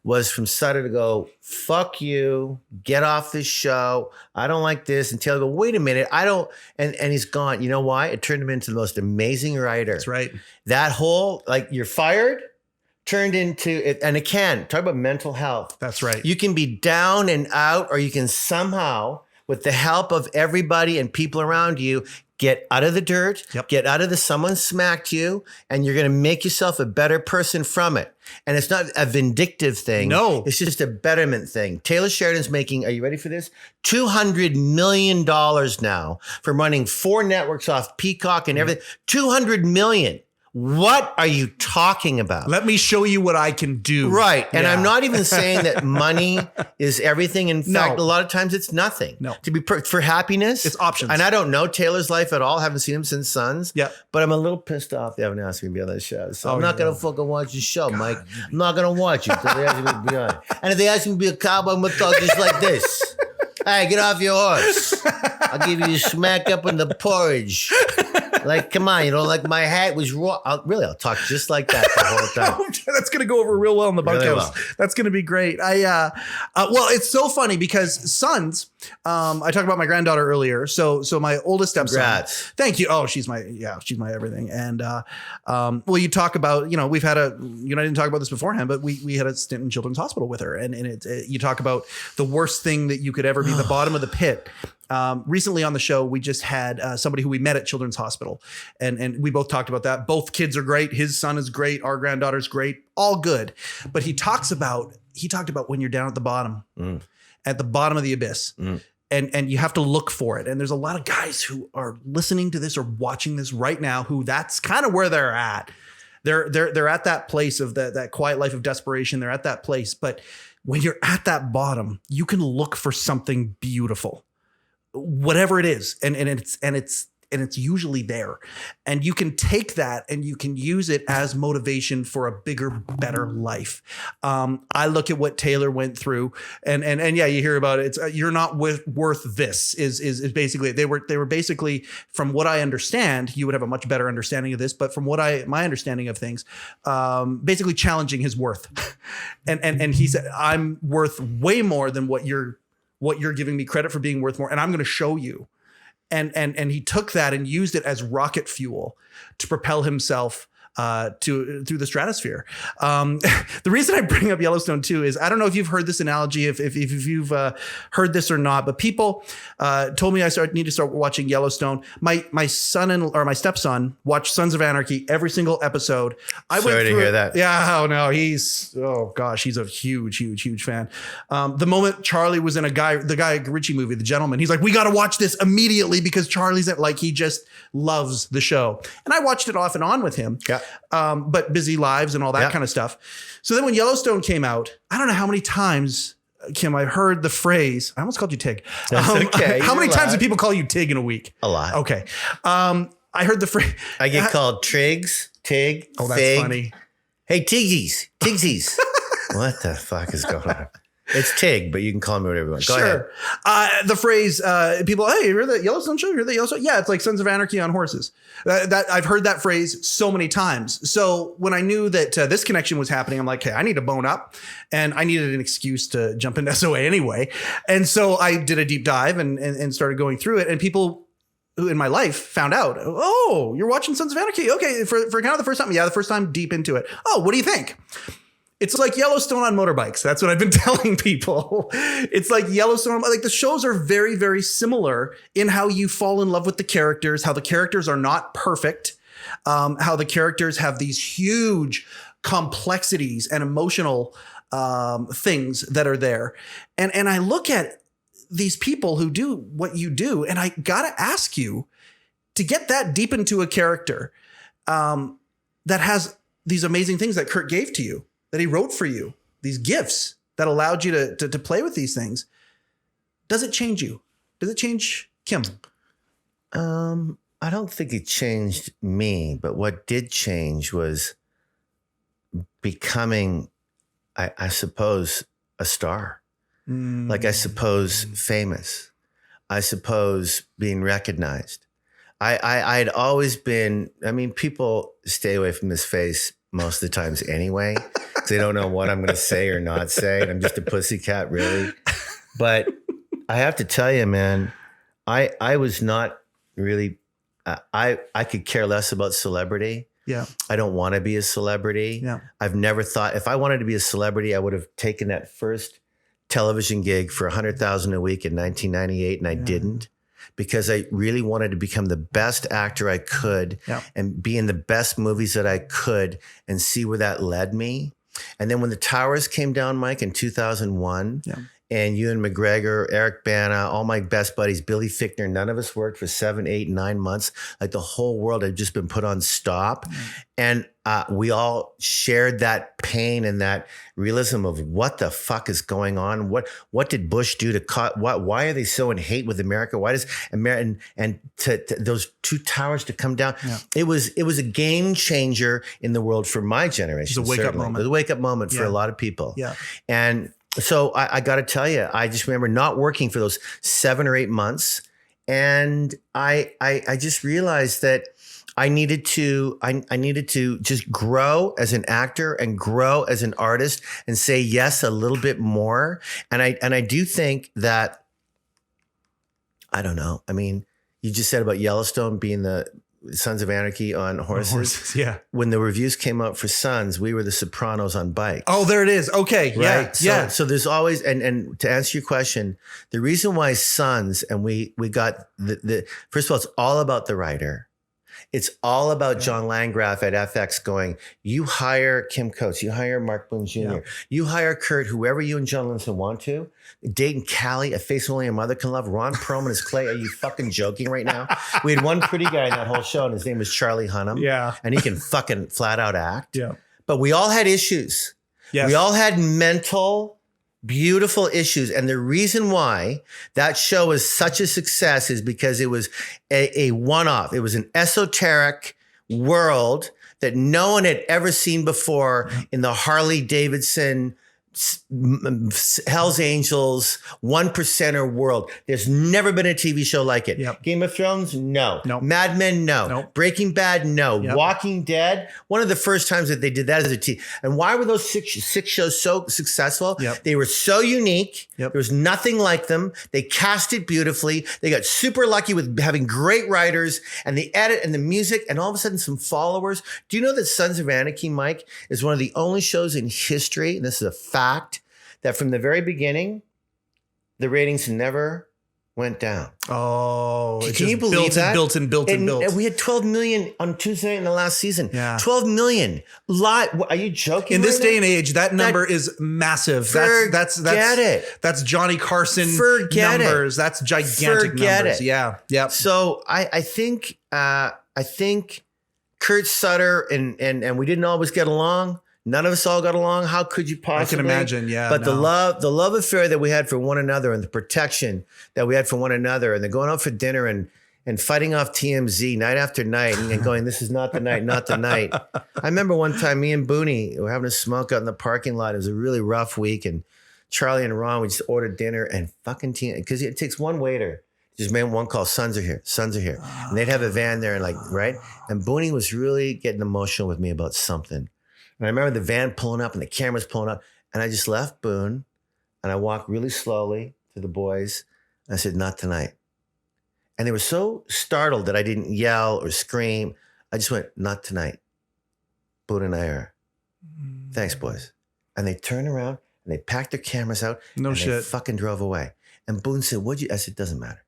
was from Sutter to go, fuck you, get off this show. I don't like this. And Taylor go, wait a minute. I don't. And he's gone. You know why? It turned him into the most amazing writer. That's right. That whole, like, you're fired, turned into it. And it can talk about mental health. That's right. You can be down and out, or you can somehow, with the help of everybody and people around you, get out of the dirt, get out of the someone smacked you, and you're going to make yourself a better person from it. And it's not a vindictive thing. No. It's just a betterment thing. Taylor Sheridan's making, are you ready for this? $200 million now from running 4 networks off Peacock and everything. $200 million. What are you talking about? Let me show you what I can do. Right. And I'm not even saying that money is everything. In fact, No. a lot of times it's nothing. No. To be for happiness, It's options. And I don't know Taylor's life at all. Haven't seen him since Sons. Yeah. But I'm a little pissed off they haven't asked me to be on that show. So I'm not yeah. going to fucking watch the show, Mike. I'm not going to watch it until they ask me to be on it. And if they ask me to be a cowboy, I'm going to talk just like this. Hey, get off your horse. I'll give you a smack up in the porridge. Like, come on, you know, like my hat was raw. I'll talk just like that the whole time. That's going to go over real well in the bunkhouse. Really well. That's going to be great. Well, it's so funny because Sons, I talked about my granddaughter earlier. So my oldest stepson. Congrats. Thank you. Oh, she's my everything. And, well, you talk about, you know, we've had I didn't talk about this beforehand, but we had a stint in Children's Hospital with her. And you talk about the worst thing that you could ever be, the bottom of the pit. Recently on the show, we just had somebody who we met at Children's Hospital, and we both talked about that. Both kids are great. His son is great. Our granddaughter's great. All good. But he talked about when you're down at the bottom of the abyss. And you have to look for it. And there's a lot of guys who are listening to this or watching this right now who that's kind of where they're at. They're at that place of that quiet life of desperation. They're at that place. But when you're at that bottom, you can look for something beautiful, whatever it is. And it's usually there. And you can take that and you can use it as motivation for a bigger, better life. I look at what Taylor went through and yeah, you hear about it. It's you're not worth this is basically, they were basically, from what I understand, you would have a much better understanding of this, but from what my understanding of things, basically challenging his worth. And he said, I'm worth way more than what you're giving me credit for being worth more. And I'm going to show you. And he took that and used it as rocket fuel to propel himself through the stratosphere. The reason I bring up Yellowstone too is I don't know if you've heard this analogy, if you've heard this or not, but people told me I need to start watching Yellowstone. My son or my stepson watched Sons of Anarchy every single episode. Sorry to hear that. Yeah, oh no, he's a huge fan. The moment Charlie was in the Guy Ritchie movie, The Gentleman, he's like, we got to watch this immediately because Charlie's he just loves the show. And I watched it off and on with him. Yeah. But busy lives and all that kind of stuff. So then when Yellowstone came out, I don't know how many times, Kim, I heard the phrase, I almost called you Tig. That's okay. How many times do people call you Tig in a week? A lot. Okay. I heard the phrase. I get called Triggs, Tig, Oh, that's Fig. funny. Hey, Tigsies. What the fuck is going on? It's Tig, but you can call me whatever you want. Go ahead. The phrase, people, hey, you heard that Yellowstone show? You heard that Yellowstone? Yeah, it's like Sons of Anarchy on horses. That I've heard that phrase so many times. So when I knew that this connection was happening, I'm like, hey, I need to bone up, and I needed an excuse to jump into SOA anyway. And so I did a deep dive and started going through it, and people who in my life found out, oh, you're watching Sons of Anarchy. Okay, for kind of the first time. Yeah, the first time deep into it. Oh, what do you think? It's like Yellowstone on motorbikes. That's what I've been telling people. It's like Yellowstone. Like the shows are very, very similar in how you fall in love with the characters, how the characters are not perfect, how the characters have these huge complexities and emotional things that are there. And I look at these people who do what you do, and I got to ask you, to get that deep into a character that has these amazing things that Kurt gave to you, that he wrote for you, these gifts that allowed you to play with these things. Does it change you? Does it change Kim? I don't think it changed me, but what did change was becoming, I suppose, a star. Like, I suppose, famous. I suppose, being recognized. I'd always been, I mean, people stay away from this face most of the times anyway, because they don't know what I'm going to say or not say. And I'm just a pussycat, really. But I have to tell you, man, I was not really, I could care less about celebrity. Yeah. I don't want to be a celebrity. Yeah. I've never thought, if I wanted to be a celebrity, I would have taken that first television gig for $100,000 a week in 1998, and I didn't, because I really wanted to become the best actor I could and be in the best movies that I could and see where that led me. And then when the towers came down, Mike, in 2001, and Ewan McGregor, Eric Bana, all my best buddies, Billy Fichtner, none of us worked for 7, 8, 9 months. Like, the whole world had just been put on stop. And we all shared that pain and that realism of what the fuck is going on. What did Bush do why are they so in hate with America? Why does America, and to those two towers to come down? It was a game changer in the world for my generation. It was a wake up moment. It was a wake up moment for a lot of people. Yeah. And so I got to tell you, I just remember not working for those 7 or 8 months. And I just realized that I needed to just grow as an actor and grow as an artist and say yes a little bit more. And I do think that, I don't know. I mean, you just said about Yellowstone being the Sons of Anarchy on horses. Yeah. When the reviews came out for Sons, we were the Sopranos on bikes. Oh, there it is. Okay. Right? Yeah. So there's always, and to answer your question, the reason why Sons, and we got the first of all, it's all about the writer. It's all about John Landgraf at FX going, you hire Kim Coates, you hire Mark Boone Jr., you hire Kurt, whoever you and John Linson want to, Dayton Callie, A Face Only a Mother Can Love, Ron Perlman as Clay. Are you fucking joking right now? We had one pretty guy in that whole show, and his name was Charlie Hunnam. Yeah. And he can fucking flat out act. Yeah. But we all had issues. Yes. We all had mental, beautiful issues. And the reason why that show was such a success is because it was a one-off. It was an esoteric world that no one had ever seen before in the Harley Davidson, Hell's Angels, 1%er world. There's never been a TV show like it. Yep. Game of Thrones? No. Nope. Mad Men? No. Nope. Breaking Bad? No. Yep. Walking Dead? One of the first times that they did that as a TV. And why were those six shows so successful? Yep. They were so unique. Yep. There was nothing like them. They cast it beautifully. They got super lucky with having great writers and the edit and the music and all of a sudden some followers. Do you know that Sons of Anarchy, Mike, is one of the only shows in history, and this is a fact, that from the very beginning, the ratings never went down. Oh, can you believe that? Built. And we had 12 million on Tuesday night in the last season. Yeah. 12 million. Are you joking? In this right day now? and age, that number is massive. That's That's Johnny Carson numbers. That's gigantic numbers. Yeah. Yep. So I think Kurt Sutter and we didn't always get along. None of us all got along. How could you possibly? I can imagine, yeah. But the love affair that we had for one another and the protection that we had for one another and the going out for dinner and and fighting off TMZ night after night and going, this is not the night, not the night. I remember one time me and Booney were having a smoke out in the parking lot. It was a really rough week. And Charlie and Ron, we just ordered dinner and fucking because it takes one waiter. Just made one call, sons are here. And they'd have a van there and right? And Booney was really getting emotional with me about something. And I remember the van pulling up and the cameras pulling up. And I just left Boone and I walked really slowly to the boys. And I said, not tonight. And they were so startled that I didn't yell or scream. I just went, not tonight. Boone and I are. Thanks, boys. And they turned around and they packed their cameras out. No shit. They fucking drove away. And Boone said, what'd you? I said, doesn't matter.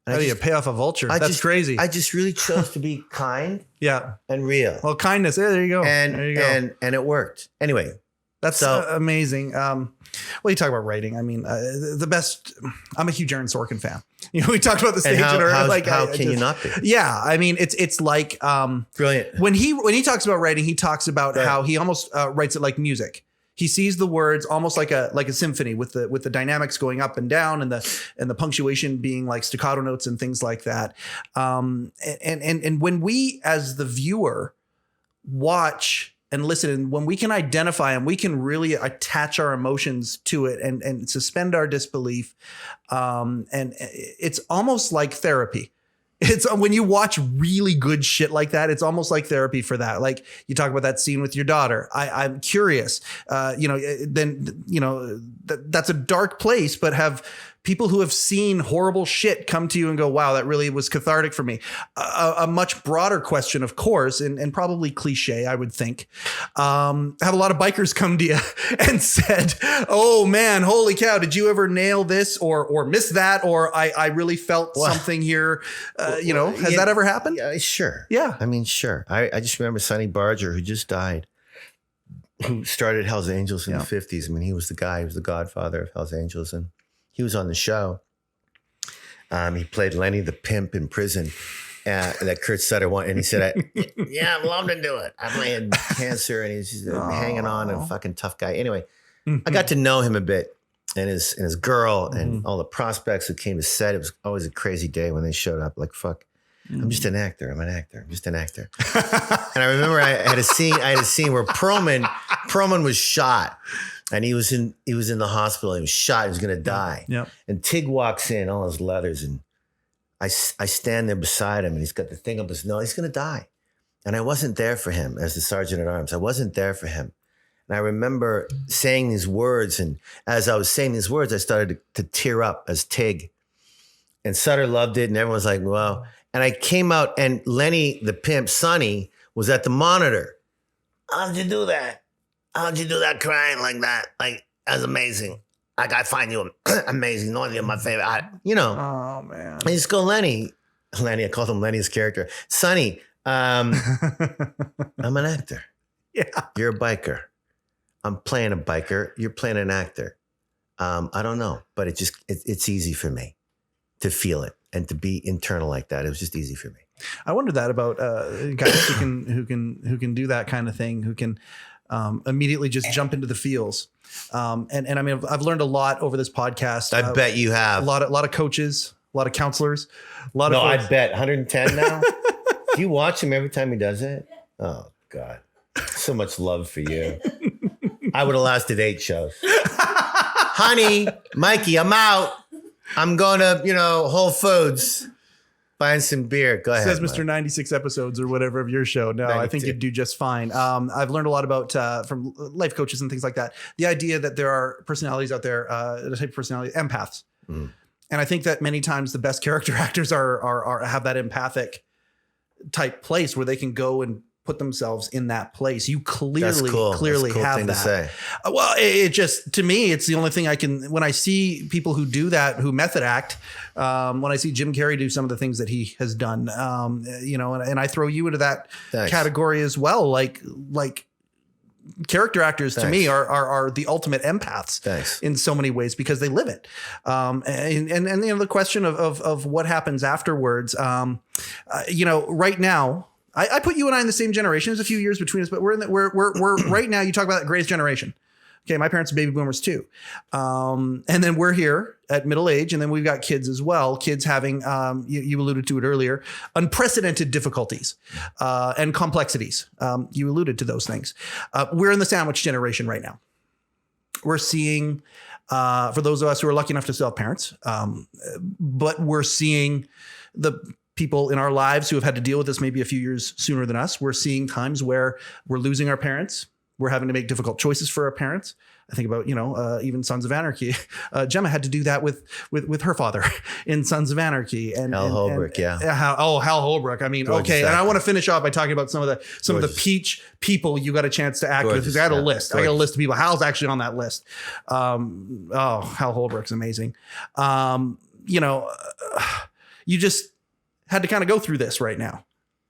How do you pay off a vulture? That's crazy. I just really chose to be kind. Yeah. And real. Well, kindness. Yeah, there you go. And there you go. And it worked. Anyway. That's amazing. Well, you talk about writing. I mean, the best. I'm a huge Aaron Sorkin fan. You know, we talked about the stage and how can you not be? Yeah, I mean, it's like brilliant. When he talks about writing, he talks about how he almost writes it like music. He sees the words almost like a symphony with the dynamics going up and down and the punctuation being like staccato notes and things like that. And when we as the viewer watch and listen, and when we can identify and we can really attach our emotions to it and suspend our disbelief, and it's almost like therapy. It's when you watch really good shit like that, it's almost like therapy for that. Like you talk about that scene with your daughter. I'm curious, that's a dark place, but have people who have seen horrible shit come to you and go, wow, that really was cathartic for me. A much broader question, of course, and probably cliche, I would think. Have a lot of bikers come to you and said, oh man, holy cow, did you ever nail this or miss that? Or I really felt something here. Has that ever happened? Yeah, sure. Yeah. I mean, sure. I just remember Sonny Barger, who just died, who started Hell's Angels in the 50s. I mean, he was the guy, he was the godfather of Hell's Angels. And he was on the show. He played Lenny the pimp in prison that Kurt Sutter wanted. And he said, I'd love to do it. I had cancer and he's hanging on, and a fucking tough guy. Anyway, I got to know him a bit and his girl and all the prospects who came to set. It was always a crazy day when they showed up. Like, fuck, I'm just an actor. I'm just an actor. And I remember I had a scene where Perlman was shot. And he was in the hospital. He was shot. He was going to die. Yeah. And Tig walks in, all his leathers, and I stand there beside him, and he's got the thing up his nose. He's going to die. And I wasn't there for him as the sergeant at arms. I wasn't there for him. And I remember saying these words, and as I was saying these words, I started to tear up as Tig. And Sutter loved it, and everyone was like, wow. And I came out, and Lenny, the pimp, Sonny, was at the monitor. How'd you do that? How'd you do that crying like that? Like, that's amazing. Like, I find you amazing. Knowing you're my favorite. Oh, man. I just go, Lenny, I called him Lenny's character. Sonny, I'm an actor. Yeah. You're a biker. I'm playing a biker. You're playing an actor. I don't know, but it's easy for me to feel it and to be internal like that. It was just easy for me. I wonder that about guys who can do that kind of thing, who can immediately just jump into the feels. And I mean, I've learned a lot over this podcast. I bet you have. A lot of coaches, a lot of counselors, I bet 110 now. Do you watch him every time he does it? Oh God. So much love for you. I would have lasted 8 shows. Honey, Mikey, I'm out. I'm going to, Whole Foods. Buying some beer. Go ahead. Says Mr. 96 episodes or whatever of your show. No, 92. I think you'd do just fine. I've learned a lot about from life coaches and things like that. The idea that there are personalities out there, the type of personality, empaths. Mm. And I think that many times the best character actors are have that empathic type place where they can go and put themselves in that place. You clearly That's a cool have thing that. To say. Well, it just, to me, it's the only thing I can, when I see people who do that, who method act, when I see Jim Carrey do some of the things that he has done, and I throw you into that category as well. Like character actors to me are the ultimate empaths in so many ways because they live it. And the question of what happens afterwards, right now, I put you and I in the same generation. There's a few years between us, but we're right now. You talk about that greatest generation. Okay, my parents are baby boomers too, and then we're here, at middle age, and then we've got kids as well. Kids having, you alluded to it earlier, unprecedented difficulties and complexities. You alluded to those things. We're in the sandwich generation right now. We're seeing, for those of us who are lucky enough to still have parents, but we're seeing the people in our lives who have had to deal with this maybe a few years sooner than us. We're seeing times where we're losing our parents. We're having to make difficult choices for our parents. I think about, even Sons of Anarchy. Gemma had to do that with her father in Sons of Anarchy. And Hal Holbrook, Hal Holbrook. I mean, Gorgeous okay. actor. And I want to finish off by talking about some of the peach people you got a chance to act with. Gorgeous, I got a yeah. list. I got a list of people. Hal's actually on that list. Hal Holbrook's amazing. You just had to kind of go through this right now.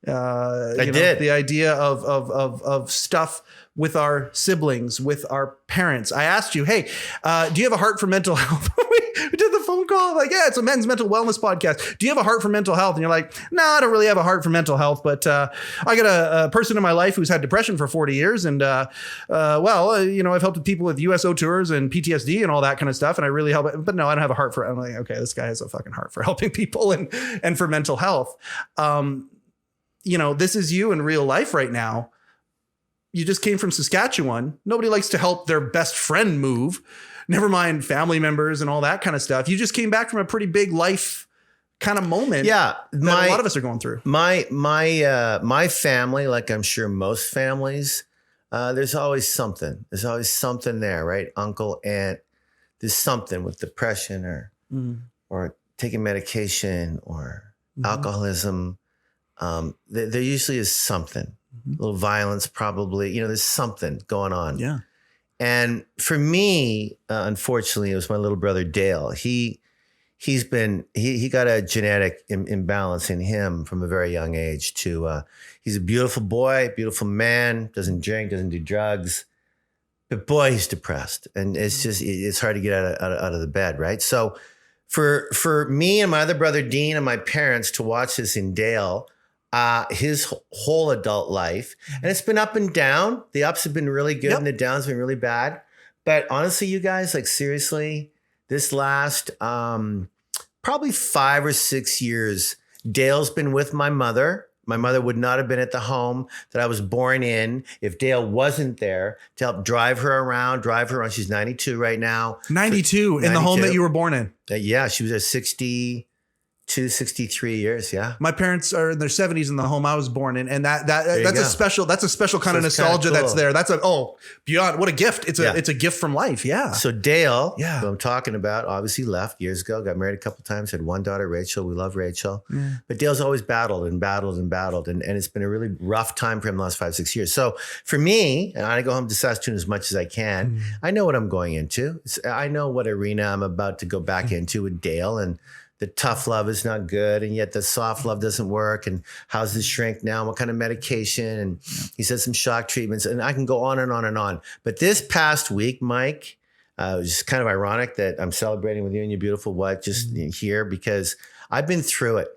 I did. The idea of stuff with our siblings, with our parents. I asked you, hey, do you have a heart for mental health? We did the phone call. Like, yeah, it's a men's mental wellness podcast. Do you have a heart for mental health? And you're like, no, I don't really have a heart for mental health, but I got a person in my life who's had depression for 40 years. And, I've helped with people with USO tours and PTSD and all that kind of stuff. And I really help it. But no, I don't have a heart for it. I'm like, okay, this guy has a fucking heart for helping people and for mental health. This is you in real life right now. You just came from Saskatchewan. Nobody likes to help their best friend move. Never mind family members and all that kind of stuff. You just came back from a pretty big life kind of moment. Yeah. That a lot of us are going through. My family, like I'm sure most families, there's always something. There's always something there, right? Uncle, aunt, there's something with depression or taking medication or alcoholism. There usually is something, a little violence, probably, there's something going on. Yeah. And for me, unfortunately, it was my little brother, Dale. He got a genetic imbalance in him from a very young age he's a beautiful boy, beautiful man, doesn't drink, doesn't do drugs, but boy, he's depressed. And it's hard to get out of the bed. Right. So for me and my other brother, Dean, and my parents to watch this in Dale, his whole adult life. And it's been up and down. The ups have been really good and the downs have been really bad. But honestly, you guys, like seriously, this last probably 5 or 6 years, Dale's been with my mother. My mother would not have been at the home that I was born in if Dale wasn't there to help drive her around. She's 92 right now. 92 in the home that you were born in. Yeah, she was there 63 years. Yeah. My parents are in their 70s in the home I was born in. And that's a special kind of nostalgia that's there. That's beyond what a gift. It's a gift from life. Yeah. So Dale, who I'm talking about, obviously left years ago, got married a couple of times, had one daughter, Rachel. We love Rachel. Yeah. But Dale's always battled. And it's been a really rough time for him the last 5-6 years. So for me, and I go home to Saskatoon as much as I can, I know what I'm going into. I know what arena I'm about to go back into with Dale, and the tough love is not good, and yet the soft love doesn't work. And how's the shrink now? What kind of medication? And he said some shock treatments, and I can go on and on and on. But this past week, Mike, it was just kind of ironic that I'm celebrating with you and your beautiful wife just here because I've been through it.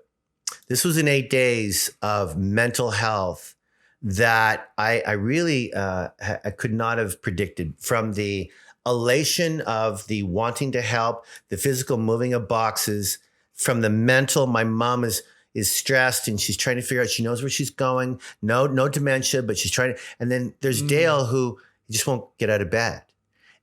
This was in 8 days of mental health that I really I could not have predicted, from the elation of the wanting to help, the physical moving of boxes, from the mental. My mom is stressed and she's trying to figure out, she knows where she's going. No dementia, but she's trying to, and then there's Dale who just won't get out of bed.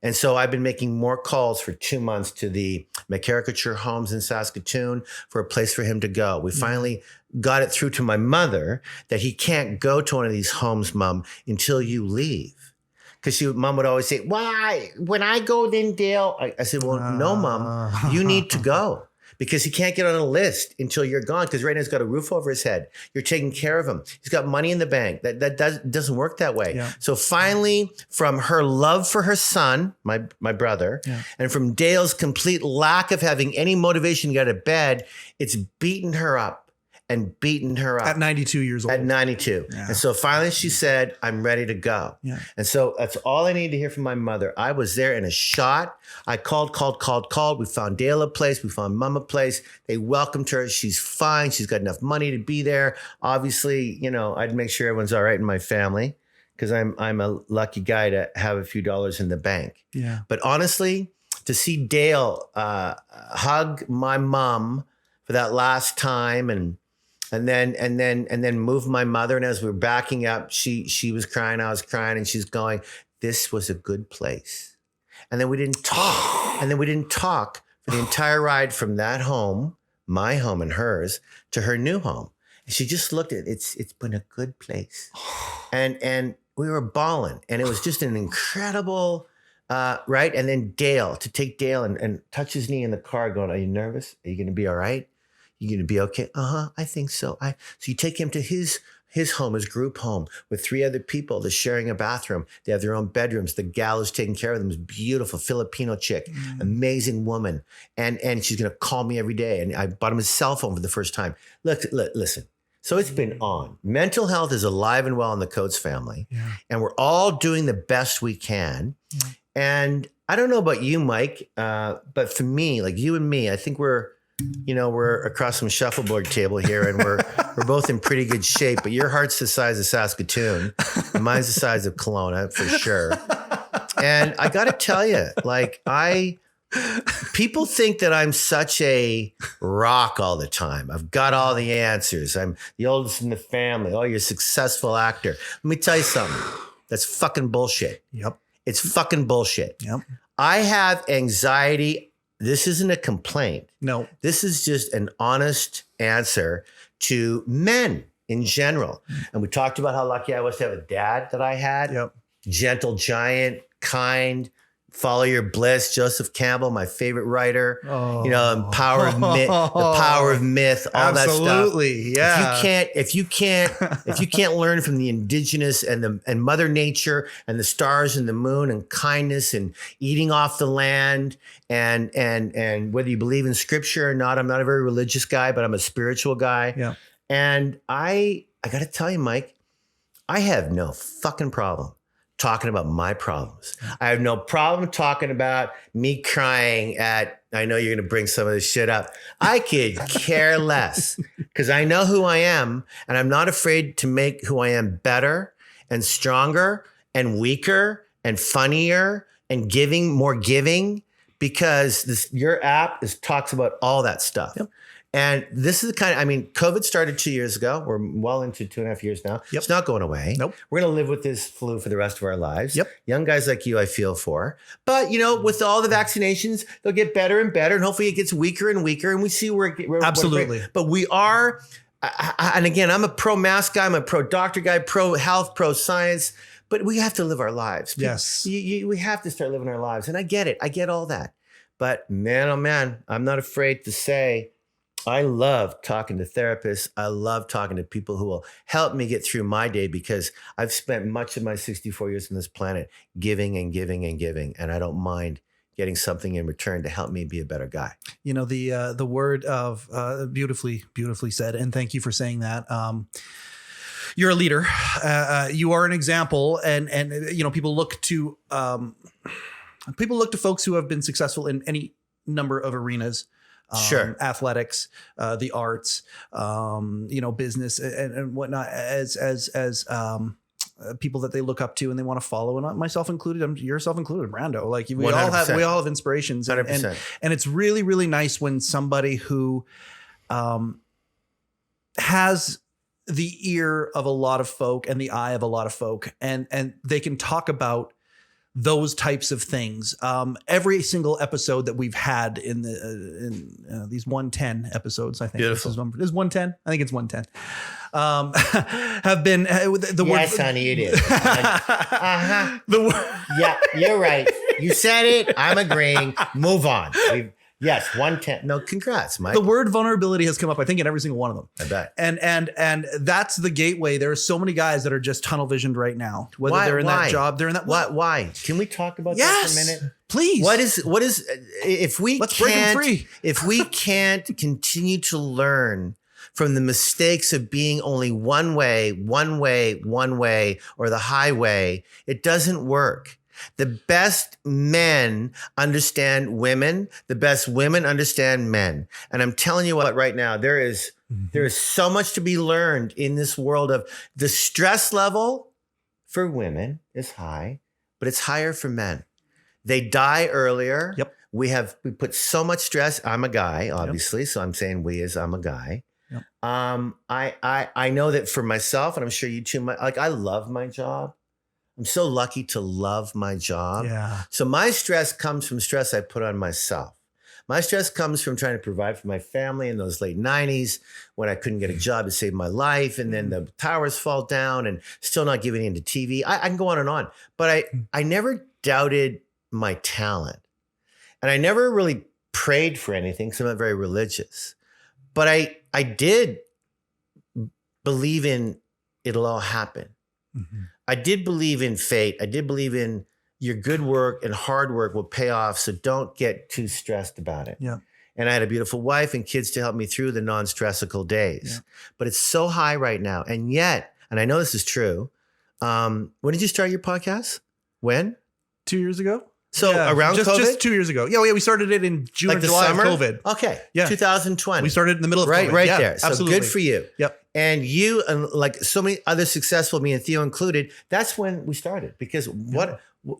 And so I've been making more calls for 2 months to the McCaricature homes in Saskatoon for a place for him to go. We finally got it through to my mother that he can't go to one of these homes, Mom, until you leave. Because Mom would always say, why? When I go, then Dale. I said, well, no, Mom, you need to go. Because he can't get on a list until you're gone. Because right now he's got a roof over his head. You're taking care of him. He's got money in the bank. That doesn't work that way. Yeah. So finally, from her love for her son, my brother, and from Dale's complete lack of having any motivation to get out of bed, it's beaten her up. At 92 years old. At 92. Yeah. And so finally she said, I'm ready to go. Yeah. And so that's all I needed to hear from my mother. I was there in a shot. I called. We found Dale a place. We found Mom a place. They welcomed her. She's fine. She's got enough money to be there. Obviously, I'd make sure everyone's all right in my family because I'm a lucky guy to have a few dollars in the bank. Yeah. But honestly, to see Dale hug my mom for that last time, and then move my mother. And as we were backing up, she was crying, I was crying, and she's going, "This was a good place." And then we didn't talk. And then we didn't talk for the entire ride from that home, my home and hers, to her new home. And she just looked at it. It's been a good place. And we were bawling. And it was just an incredible, right? And then Dale, to take Dale and touch his knee in the car going, "Are you nervous? Are you going to be all right? You going to be okay?" I think so. So you take him to his home, his group home with 3 other people. They're sharing a bathroom. They have their own bedrooms. The gal who's taking care of them is beautiful, Filipino chick, amazing woman. And she's going to call me every day. And I bought him a cell phone for the first time. Look, listen. So it's been on. Mental health is alive and well in the Coates family. Yeah. And we're all doing the best we can. Yeah. And I don't know about you, Mike, but for me, like you and me, I think we're across some shuffleboard table here, and we're both in pretty good shape, but your heart's the size of Saskatoon and mine's the size of Kelowna for sure. And I got to tell you, like people think that I'm such a rock all the time. I've got all the answers. I'm the oldest in the family. Oh, you're a successful actor. Let me tell you something. That's fucking bullshit. Yep. It's fucking bullshit. Yep. I have anxiety. This isn't a complaint. No. This is just an honest answer to men in general. And we talked about how lucky I was to have a dad that I had. Yep. Gentle giant, kind, follow your bliss. Joseph Campbell, my favorite writer. Oh. The power of myth, all that stuff. Absolutely. Yeah. If you can't learn from the indigenous and Mother Nature and the stars and the moon and kindness and eating off the land and whether you believe in scripture or not, I'm not a very religious guy, but I'm a spiritual guy. Yeah. And I got to tell you, Mike, I have no fucking problem talking about my problems. I have no problem talking about me crying I know you're going to bring some of this shit up. I could care less because I know who I am, and I'm not afraid to make who I am better and stronger and weaker and funnier and more giving, because your app talks about all that stuff. Yep. And this is the COVID started 2 years ago. We're well into 2.5 years now. Yep. It's not going away. Nope. We're going to live with this flu for the rest of our lives. Yep. Young guys like you, I feel for. But, with all the vaccinations, they'll get better and better. And hopefully it gets weaker and weaker. And we see where absolutely. But we are, and again, I'm a pro-mask guy. I'm a pro-doctor guy, pro-health, pro-science. But we have to live our lives. Yes. We have to start living our lives. And I get it. I get all that. But man, oh man, I'm not afraid to say, I love talking to therapists. I love talking to people who will help me get through my day, because I've spent much of my 64 years on this planet giving and giving and giving. And I don't mind getting something in return to help me be a better guy. The word of beautifully said. And thank you for saying that. You're a leader. You are an example. And people look to folks who have been successful in any number of arenas. Sure. Athletics, the arts, business and whatnot, as people that they look up to and they want to follow, and myself included. Yourself included, Brando. Like we 100%. all have inspirations, and it's really, really nice when somebody who has the ear of a lot of folk and the eye of a lot of folk, and they can talk about those types of things. Every single episode that we've had in these 110 episodes, I think. Beautiful. This is 110. I think it's 110. Have been the word. Yes, honey, it is. Yeah, you're right. You said it. I'm agreeing. Move on. Yes, 110. No, congrats, Mike. The word vulnerability has come up, I think, in every single one of them. I bet. And that's the gateway. There are so many guys that are just tunnel visioned right now. Whether they're in that job, they're in that. Why? Can we talk about that for a minute? Please. What is if we Let's break them free. If we can't continue to learn from the mistakes of being only one way, or the highway, it doesn't work. The best men understand women. The best women understand men. And I'm telling you what, right now, there is so much to be learned in this world of the stress level for women is high, but it's higher for men. They die earlier. Yep. we put so much stress. I'm a guy, obviously. So I'm saying we as I'm a guy. Yep. I know that for myself, and I'm sure you too, like I love my job. I'm so lucky to love my job. Yeah. So my stress comes from stress I put on myself. My stress comes from trying to provide for my family in those late 90s when I couldn't get a job to save my life. And then the towers fall down and still not giving into TV. I can go on and on. But I never doubted my talent. And I never really prayed for anything because I'm not very religious. But I did believe in it'll all happen. Mm-hmm. I did believe in fate. I did believe in your good work and hard work will pay off. So don't get too stressed about it. Yeah. And I had a beautiful wife and kids to help me through the non-stressical days. Yeah. But it's so high right now. And yet, and I know this is true. When did you start your podcast? When? 2 years ago. So around COVID? Just 2 years ago. Yeah, we started it in June or July of COVID. Okay. Yeah. 2020. We started in the middle of COVID. Right there. So absolutely. Good for you. Yep. And you and like so many other successful, me and Theo included, that's when we started. Because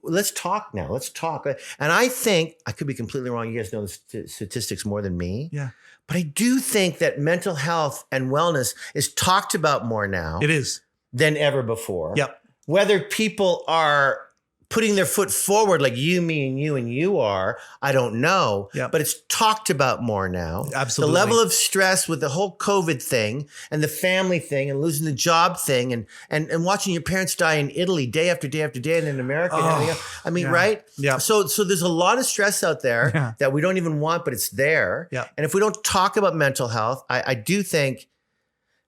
let's talk now. Let's talk. And I think, I could be completely wrong. You guys know the statistics more than me. Yeah. But I do think that mental health and wellness is talked about more now. It is. Than ever before. Yep. Whether people are putting their foot forward like you, me, and you are, I don't know. Yep. But it's talked about more now. Absolutely. The level of stress with the whole COVID thing and the family thing and losing the job thing and watching your parents die in Italy day after day after day and in America. And everything else. I mean, right? Yeah. So there's a lot of stress out there that we don't even want, but it's there. Yeah. And if we don't talk about mental health, I do think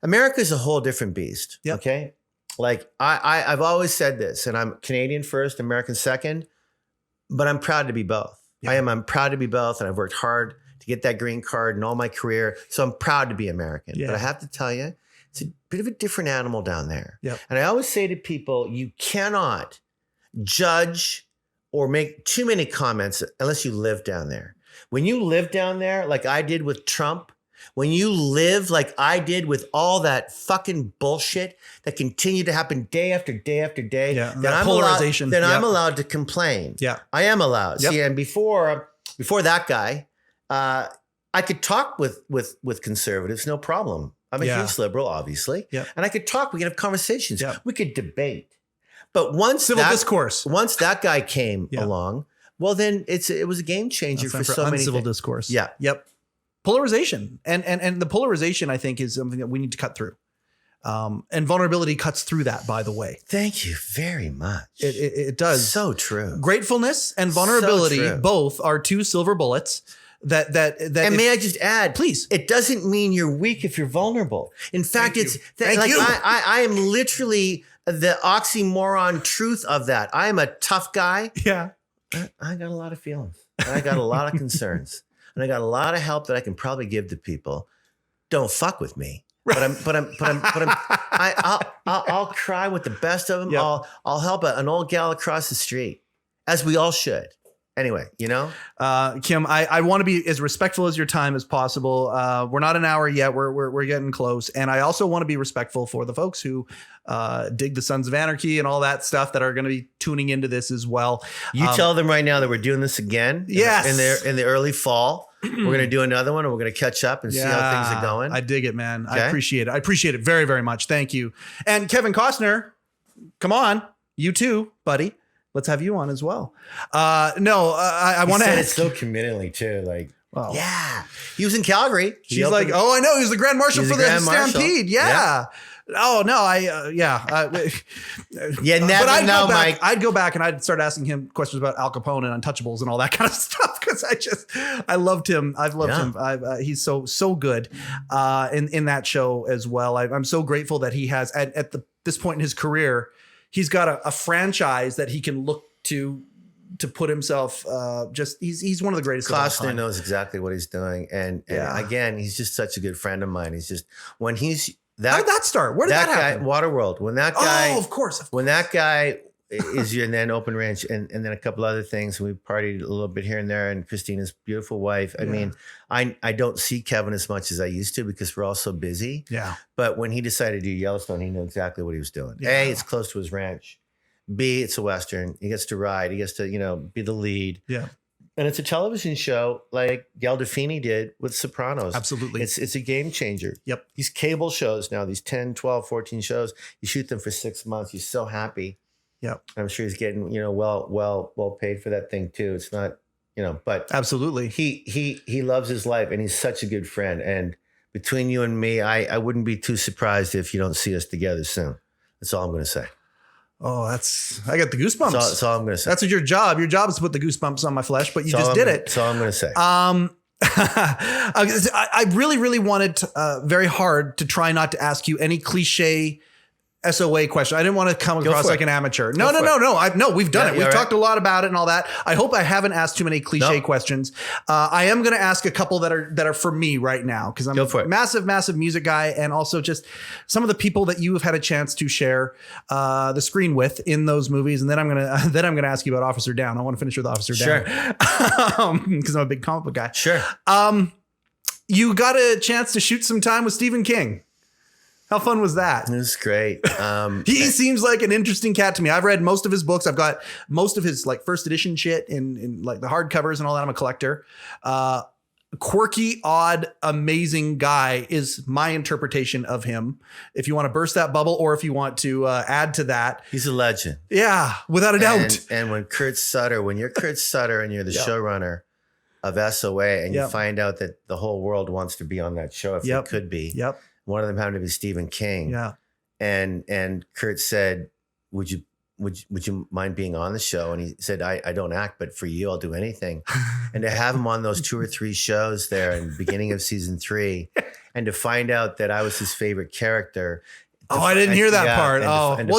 America is a whole different beast. Yep. Okay. Like I've always said this, and I'm Canadian first, American second, but I'm proud to be both. Yeah. I'm proud to be both, and I've worked hard to get that green card in all my career. So I'm proud to be American. Yeah. But I have to tell you, it's a bit of a different animal down there. Yep. And I always say to people, you cannot judge or make too many comments unless you live down there. When you live down there, like I did with Trump, when you live like I did with all that fucking bullshit that continued to happen day after day after day, then I'm polarization. I'm allowed to complain. Yeah, I am allowed. Yep. See, and before that guy, I could talk with conservatives, no problem. I'm a huge liberal, obviously, and I could talk. We could have conversations. Yep. We could debate. But once civil discourse, once that guy came along, well, then it was a game changer for so many civil discourse. Yeah. Yep. Polarization and the polarization, I think, is something that we need to cut through. And vulnerability cuts through that, by the way. Thank you very much. It does. So true. Gratefulness and vulnerability both are two silver bullets that and may I just add, please, it doesn't mean you're weak if you're vulnerable. In fact, I am literally the oxymoron truth of that. I am a tough guy. Yeah. I got a lot of feelings. I got a lot of concerns. And I got a lot of help that I can probably give to people. Don't fuck with me. I'll cry with the best of them. Yep. I'll help an old gal across the street, as we all should. Anyway, Kim, I want to be as respectful as your time as possible. We're not an hour yet. We're getting close. And I also want to be respectful for the folks who dig the Sons of Anarchy and all that stuff that are going to be tuning into this as well. You tell them right now that we're doing this again. Yes. In the early fall. We're going to do another one and we're going to catch up and see how things are going. I dig it, man. Okay. I appreciate it. I appreciate it very, very much. Thank you. And Kevin Costner, come on. You too, buddy. Let's have you on as well. I want to ask. It so committedly too. Like, yeah, he was in Calgary. She's like, oh, I know. He was the Grand Marshal for the Stampede. Yeah. Oh no, Mike. I'd go back and I'd start asking him questions about Al Capone and Untouchables and all that kind of stuff because I loved him. I've loved him. He's so good in that show as well. I'm so grateful that he has at this point in his career, he's got a franchise that he can look to put himself. He's one of the greatest. Costner knows exactly what he's doing, and again, he's just such a good friend of mine. He's just when he's. How did that start? Where did that happen? Waterworld. When that guy, of course. When that guy is your and then Open Ranch and then a couple other things. We partied a little bit here and there. And Christina's beautiful wife. I mean, I don't see Kevin as much as I used to because we're all so busy. Yeah. But when he decided to do Yellowstone, he knew exactly what he was doing. Yeah. A, it's close to his ranch. B, it's a Western. He gets to ride. He gets to, be the lead. Yeah. And it's a television show like Gandolfini did with Sopranos. Absolutely. It's a game changer. Yep. These cable shows now, these 10, 12, 14 shows, you shoot them for 6 months. You're so happy. Yep. I'm sure he's getting, well paid for that thing too. It's not, but Absolutely. he loves his life and he's such a good friend. And between you and me, I wouldn't be too surprised if you don't see us together soon. That's all I'm going to say. Oh, I got the goosebumps. That's all I'm going to say. That's what your job. Your job is to put the goosebumps on my flesh, but you just did it. That's all I'm going to say. I really, really wanted very hard to try not to ask you any cliche SOA question. I didn't want to come across like an amateur. No. We've done it. We've talked a lot about it and all that. I hope I haven't asked too many cliche questions. I am going to ask a couple that are for me right now because I'm a massive music guy, and also just some of the people that you have had a chance to share the screen with in those movies. And then I'm gonna ask you about Officer Down. I want to finish with Officer Down because I'm a big comic book guy. Sure. You got a chance to shoot some time with Stephen King. How fun was that? It was great. He seems like an interesting cat to me. I've read most of his books. I've got most of his like first edition shit in like the hardcovers and all that. I'm a collector. Quirky, odd, amazing guy is my interpretation of him. If you want to burst that bubble or if you want to add to that. He's a legend. Yeah, without a doubt. And when you're Kurt Sutter and you're the showrunner of SOA and you find out that the whole world wants to be on that show if it could be. Yep. One of them happened to be Stephen King. Yeah. And Kurt said, would you mind being on the show? And he said, I don't act, but for you, I'll do anything. And to have him on those 2 or 3 shows there in the beginning of season 3 and to find out that I was his favorite character. I didn't hear that part.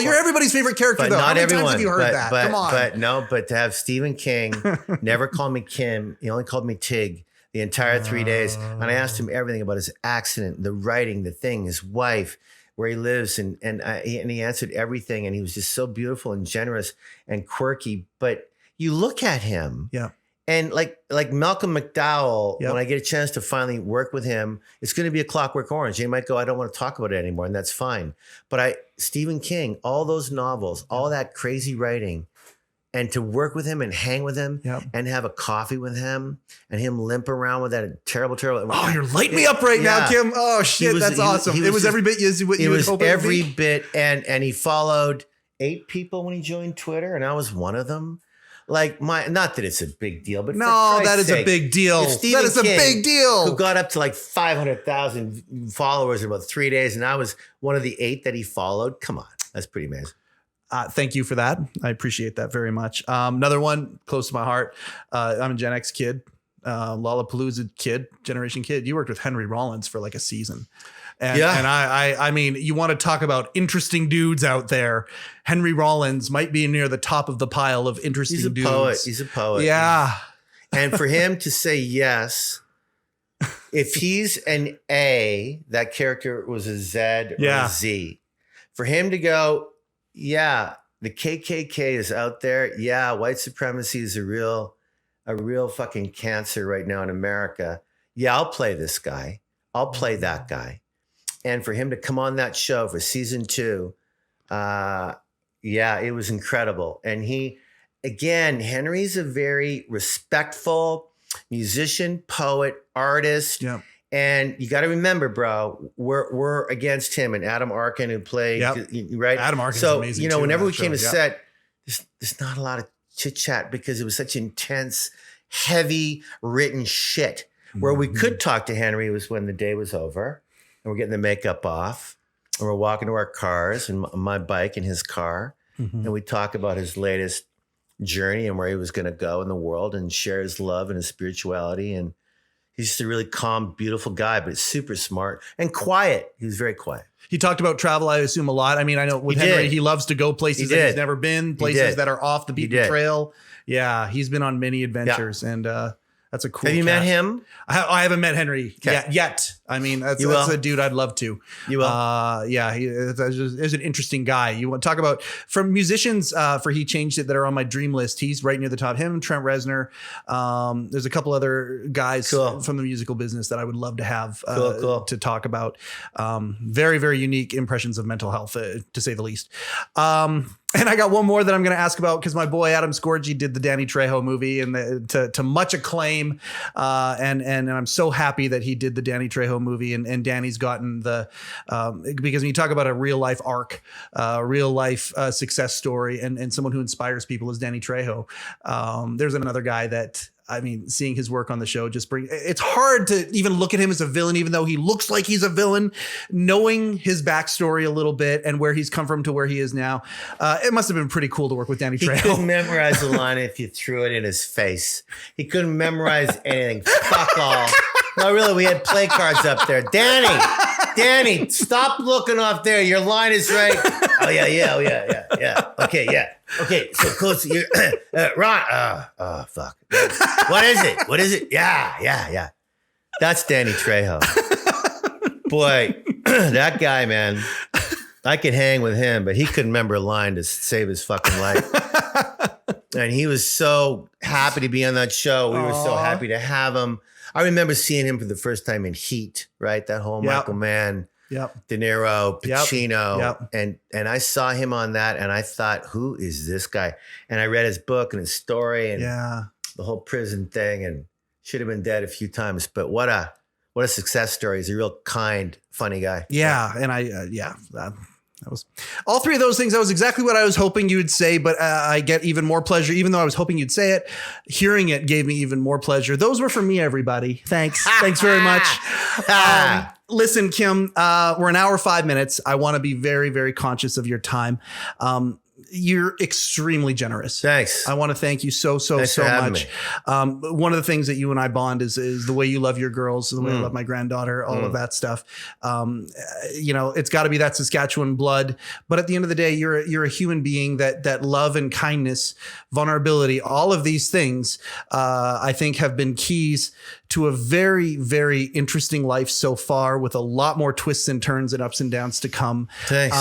You're everybody's favorite character, though. Not How many everyone. times have you heard that? Come on. But to have Stephen King never call me Kim, he only called me Tig. The entire 3 days. And I asked him everything about his accident, the writing, the thing, his wife, where he lives. And he answered everything. And he was just so beautiful and generous and quirky. But you look at him. Yeah. And like Malcolm McDowell, when I get a chance to finally work with him, it's going to be a Clockwork Orange. He might go, I don't want to talk about it anymore. And that's fine. But Stephen King, all those novels, all that crazy writing, and to work with him and hang with him and have a coffee with him and him limp around with that terrible. Oh, you're lighting me up right now, Kim. Oh shit, that's awesome. It was every bit what you would hope it would be. Every bit. And he followed 8 people when he joined Twitter, and I was one of them. Like not that it's a big deal, but that is a big deal. That is a big deal. Who got up to like 500,000 followers in about 3 days, and I was one of the 8 that he followed. Come on, that's pretty amazing. Thank you for that. I appreciate that very much. Another one close to my heart. I'm a Gen X kid, Lollapalooza kid, Generation Kid. You worked with Henry Rollins for like a season. And I mean, you want to talk about interesting dudes out there. Henry Rollins might be near the top of the pile of interesting dudes. He's a poet. Yeah. And for him to say yes, if he's an A, that character was a Z or a Z. For him to go, yeah, the KKK is out there. Yeah, white supremacy is a real fucking cancer right now in America. Yeah, I'll play this guy. I'll play that guy. And for him to come on that show for season 2, it was incredible. And Henry's a very respectful musician, poet, artist. Yeah. And you got to remember, bro, we're against him and Adam Arkin who played, right? Adam Arkin's amazing. So, whenever we came to set, there's not a lot of chit chat because it was such intense, heavy written shit. Where we could talk to Henry was when the day was over and we're getting the makeup off and we're walking to our cars and my bike and his car. And we talk about his latest journey and where he was going to go in the world and share his love and his spirituality. And he's just a really calm, beautiful guy, but super smart and quiet. He was very quiet. He talked about travel, I assume, a lot. I mean, I know with Henry, he loves to go places that he's never been, places that are off the beaten trail. Yeah, he's been on many adventures, and that's a cool Have you met him? I haven't met Henry yet. I mean, that's a dude I'd love to. You will. He's an interesting guy. You want to talk about from musicians for He Changed It that are on my dream list. He's right near the top. Him, Trent Reznor. There's a couple other guys from the musical business that I would love to have to talk about. Very, very unique impressions of mental health, to say the least. And I got one more that I'm going to ask about because my boy Adam Scorgi did the Danny Trejo movie and to much acclaim. And I'm so happy that he did the Danny Trejo movie and Danny's gotten the, because when you talk about a real life arc, real life success story and someone who inspires people is Danny Trejo. There's another guy that, I mean, seeing his work on the show it's hard to even look at him as a villain, even though he looks like he's a villain, knowing his backstory a little bit and where he's come from to where he is now. It must have been pretty cool to work with Danny Trejo. He couldn't memorize the line if you threw it in his face. He couldn't memorize anything. Fuck all. No, really, we had play cards up there. Danny, stop looking off there. Your line is right. Oh, yeah. Okay, so close. You're, Ron. Fuck. What is it? Yeah. That's Danny Trejo. Boy, that guy, man. I could hang with him, but he couldn't remember a line to save his fucking life. And he was so happy to be on that show. We were so happy to have him. I remember seeing him for the first time in Heat, right? That whole Michael Mann, De Niro, Pacino. And I saw him on that and I thought, who is this guy? And I read his book and his story and the whole prison thing and should have been dead a few times. But what a success story. He's a real kind, funny guy. Yeah. And that was all three of those things. That was exactly what I was hoping you would say, but I get even more pleasure, even though I was hoping you'd say it. Hearing it gave me even more pleasure. Those were for me, everybody. Thanks. Thanks very much. Listen, Kim, we're an hour, 5 minutes. I want to be very, very conscious of your time. You're extremely generous. Thanks. I want to thank you so much. One of the things that you and I bond is the way you love your girls, the way I love my granddaughter, all of that stuff. It's got to be that Saskatchewan blood. But at the end of the day, you're a human being that love and kindness, vulnerability, all of these things, I think have been keys to a very, very interesting life so far with a lot more twists and turns and ups and downs to come. Thanks.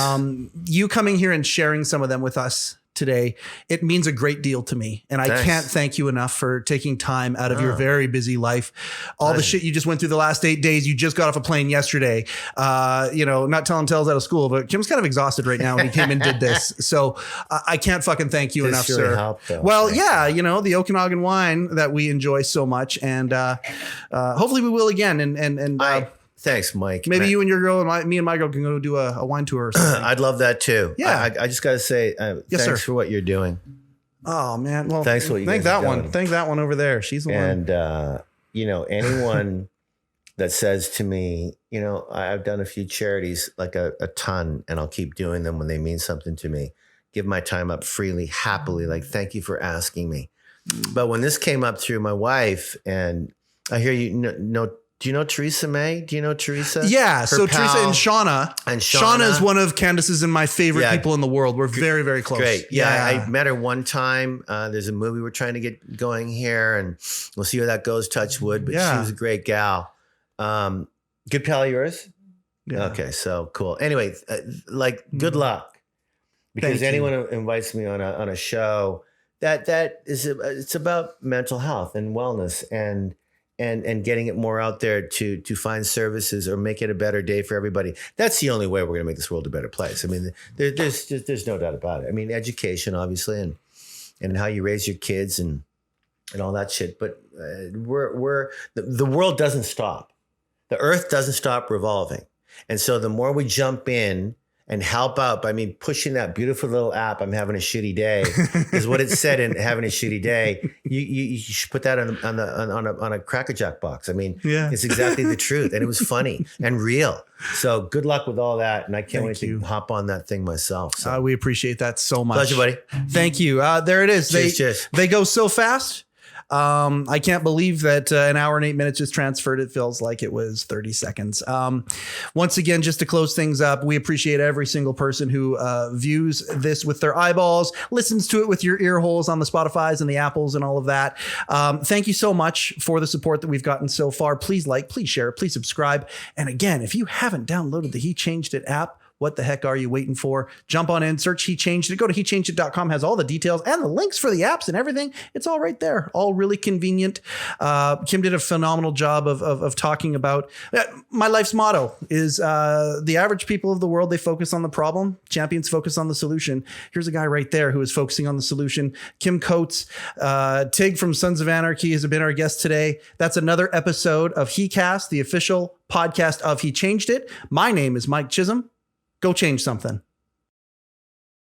You coming here and sharing some of them with us today, it means a great deal to me. And I can't thank you enough for taking time out of your very busy life. All the shit you just went through the last 8 days. You just got off a plane yesterday, not telling tales out of school, but Kim's kind of exhausted right now when he came and did this. So I can't fucking thank you enough, really sir. Helped, well, the Okanagan wine that we enjoy so much. And hopefully we will again. Thanks, Mike. Maybe you and your girl and me and my girl can go do a wine tour or something. I'd love that too. Yeah. I just got to say, thanks for what you're doing. Oh man. Well, thanks for what you thank that one. Thank that one over there. She's the one. And, anyone that says to me, I've done a few charities, like a ton, and I'll keep doing them when they mean something to me. Give my time up freely, happily. Like, thank you for asking me. But when this came up through my wife and I hear you know, do you know Theresa May? Do you know Theresa? Yeah. So Theresa and Shauna. And Shauna is one of Candace's and my favorite people in the world. We're very, very close. Great. Yeah. I met her one time. There's a movie we're trying to get going here and we'll see where that goes, touch wood. But she was a great gal. Good pal of yours? Yeah. Okay. So cool. Anyway, good luck. Because anyone who invites me on a show, it's about mental health and wellness and getting it more out there to find services or make it a better day for everybody. That's the only way we're going to make this world a better place. I mean, there's no doubt about it. I mean, education, obviously, and how you raise your kids and all that shit. But the world doesn't stop. The earth doesn't stop revolving. And so the more we jump in and help out by me pushing that beautiful little app, I'm having a shitty day, is what it said in having a shitty day. You should put that on a Cracker Jack box. I mean, it's exactly the truth. And it was funny and real. So good luck with all that. And I can't wait to hop on that thing myself. So. We appreciate that so much. Pleasure, buddy. Thank you. There it is. Cheers. They go so fast. I can't believe that an hour and 8 minutes just transferred. It feels like it was 30 seconds. Once again, just to close things up, we appreciate every single person who views this with their eyeballs, listens to it with your ear holes on the Spotifys and the Apples and all of that. Thank you so much for the support that we've gotten so far. Please like, please share, please subscribe. And again, if you haven't downloaded the HeChangedIt app, What the heck are you waiting for? Jump on in, search He Changed It. Go to HeChangedIt.com, has all the details and the links for the apps and everything. It's all right there. All really convenient. Kim did a phenomenal job of talking about my life's motto is the average people of the world, they focus on the problem. Champions focus on the solution. Here's a guy right there who is focusing on the solution. Kim Coates, Tig from Sons of Anarchy has been our guest today. That's another episode of HeCast, the official podcast of He Changed It. My name is Mike Chisholm. Go change something.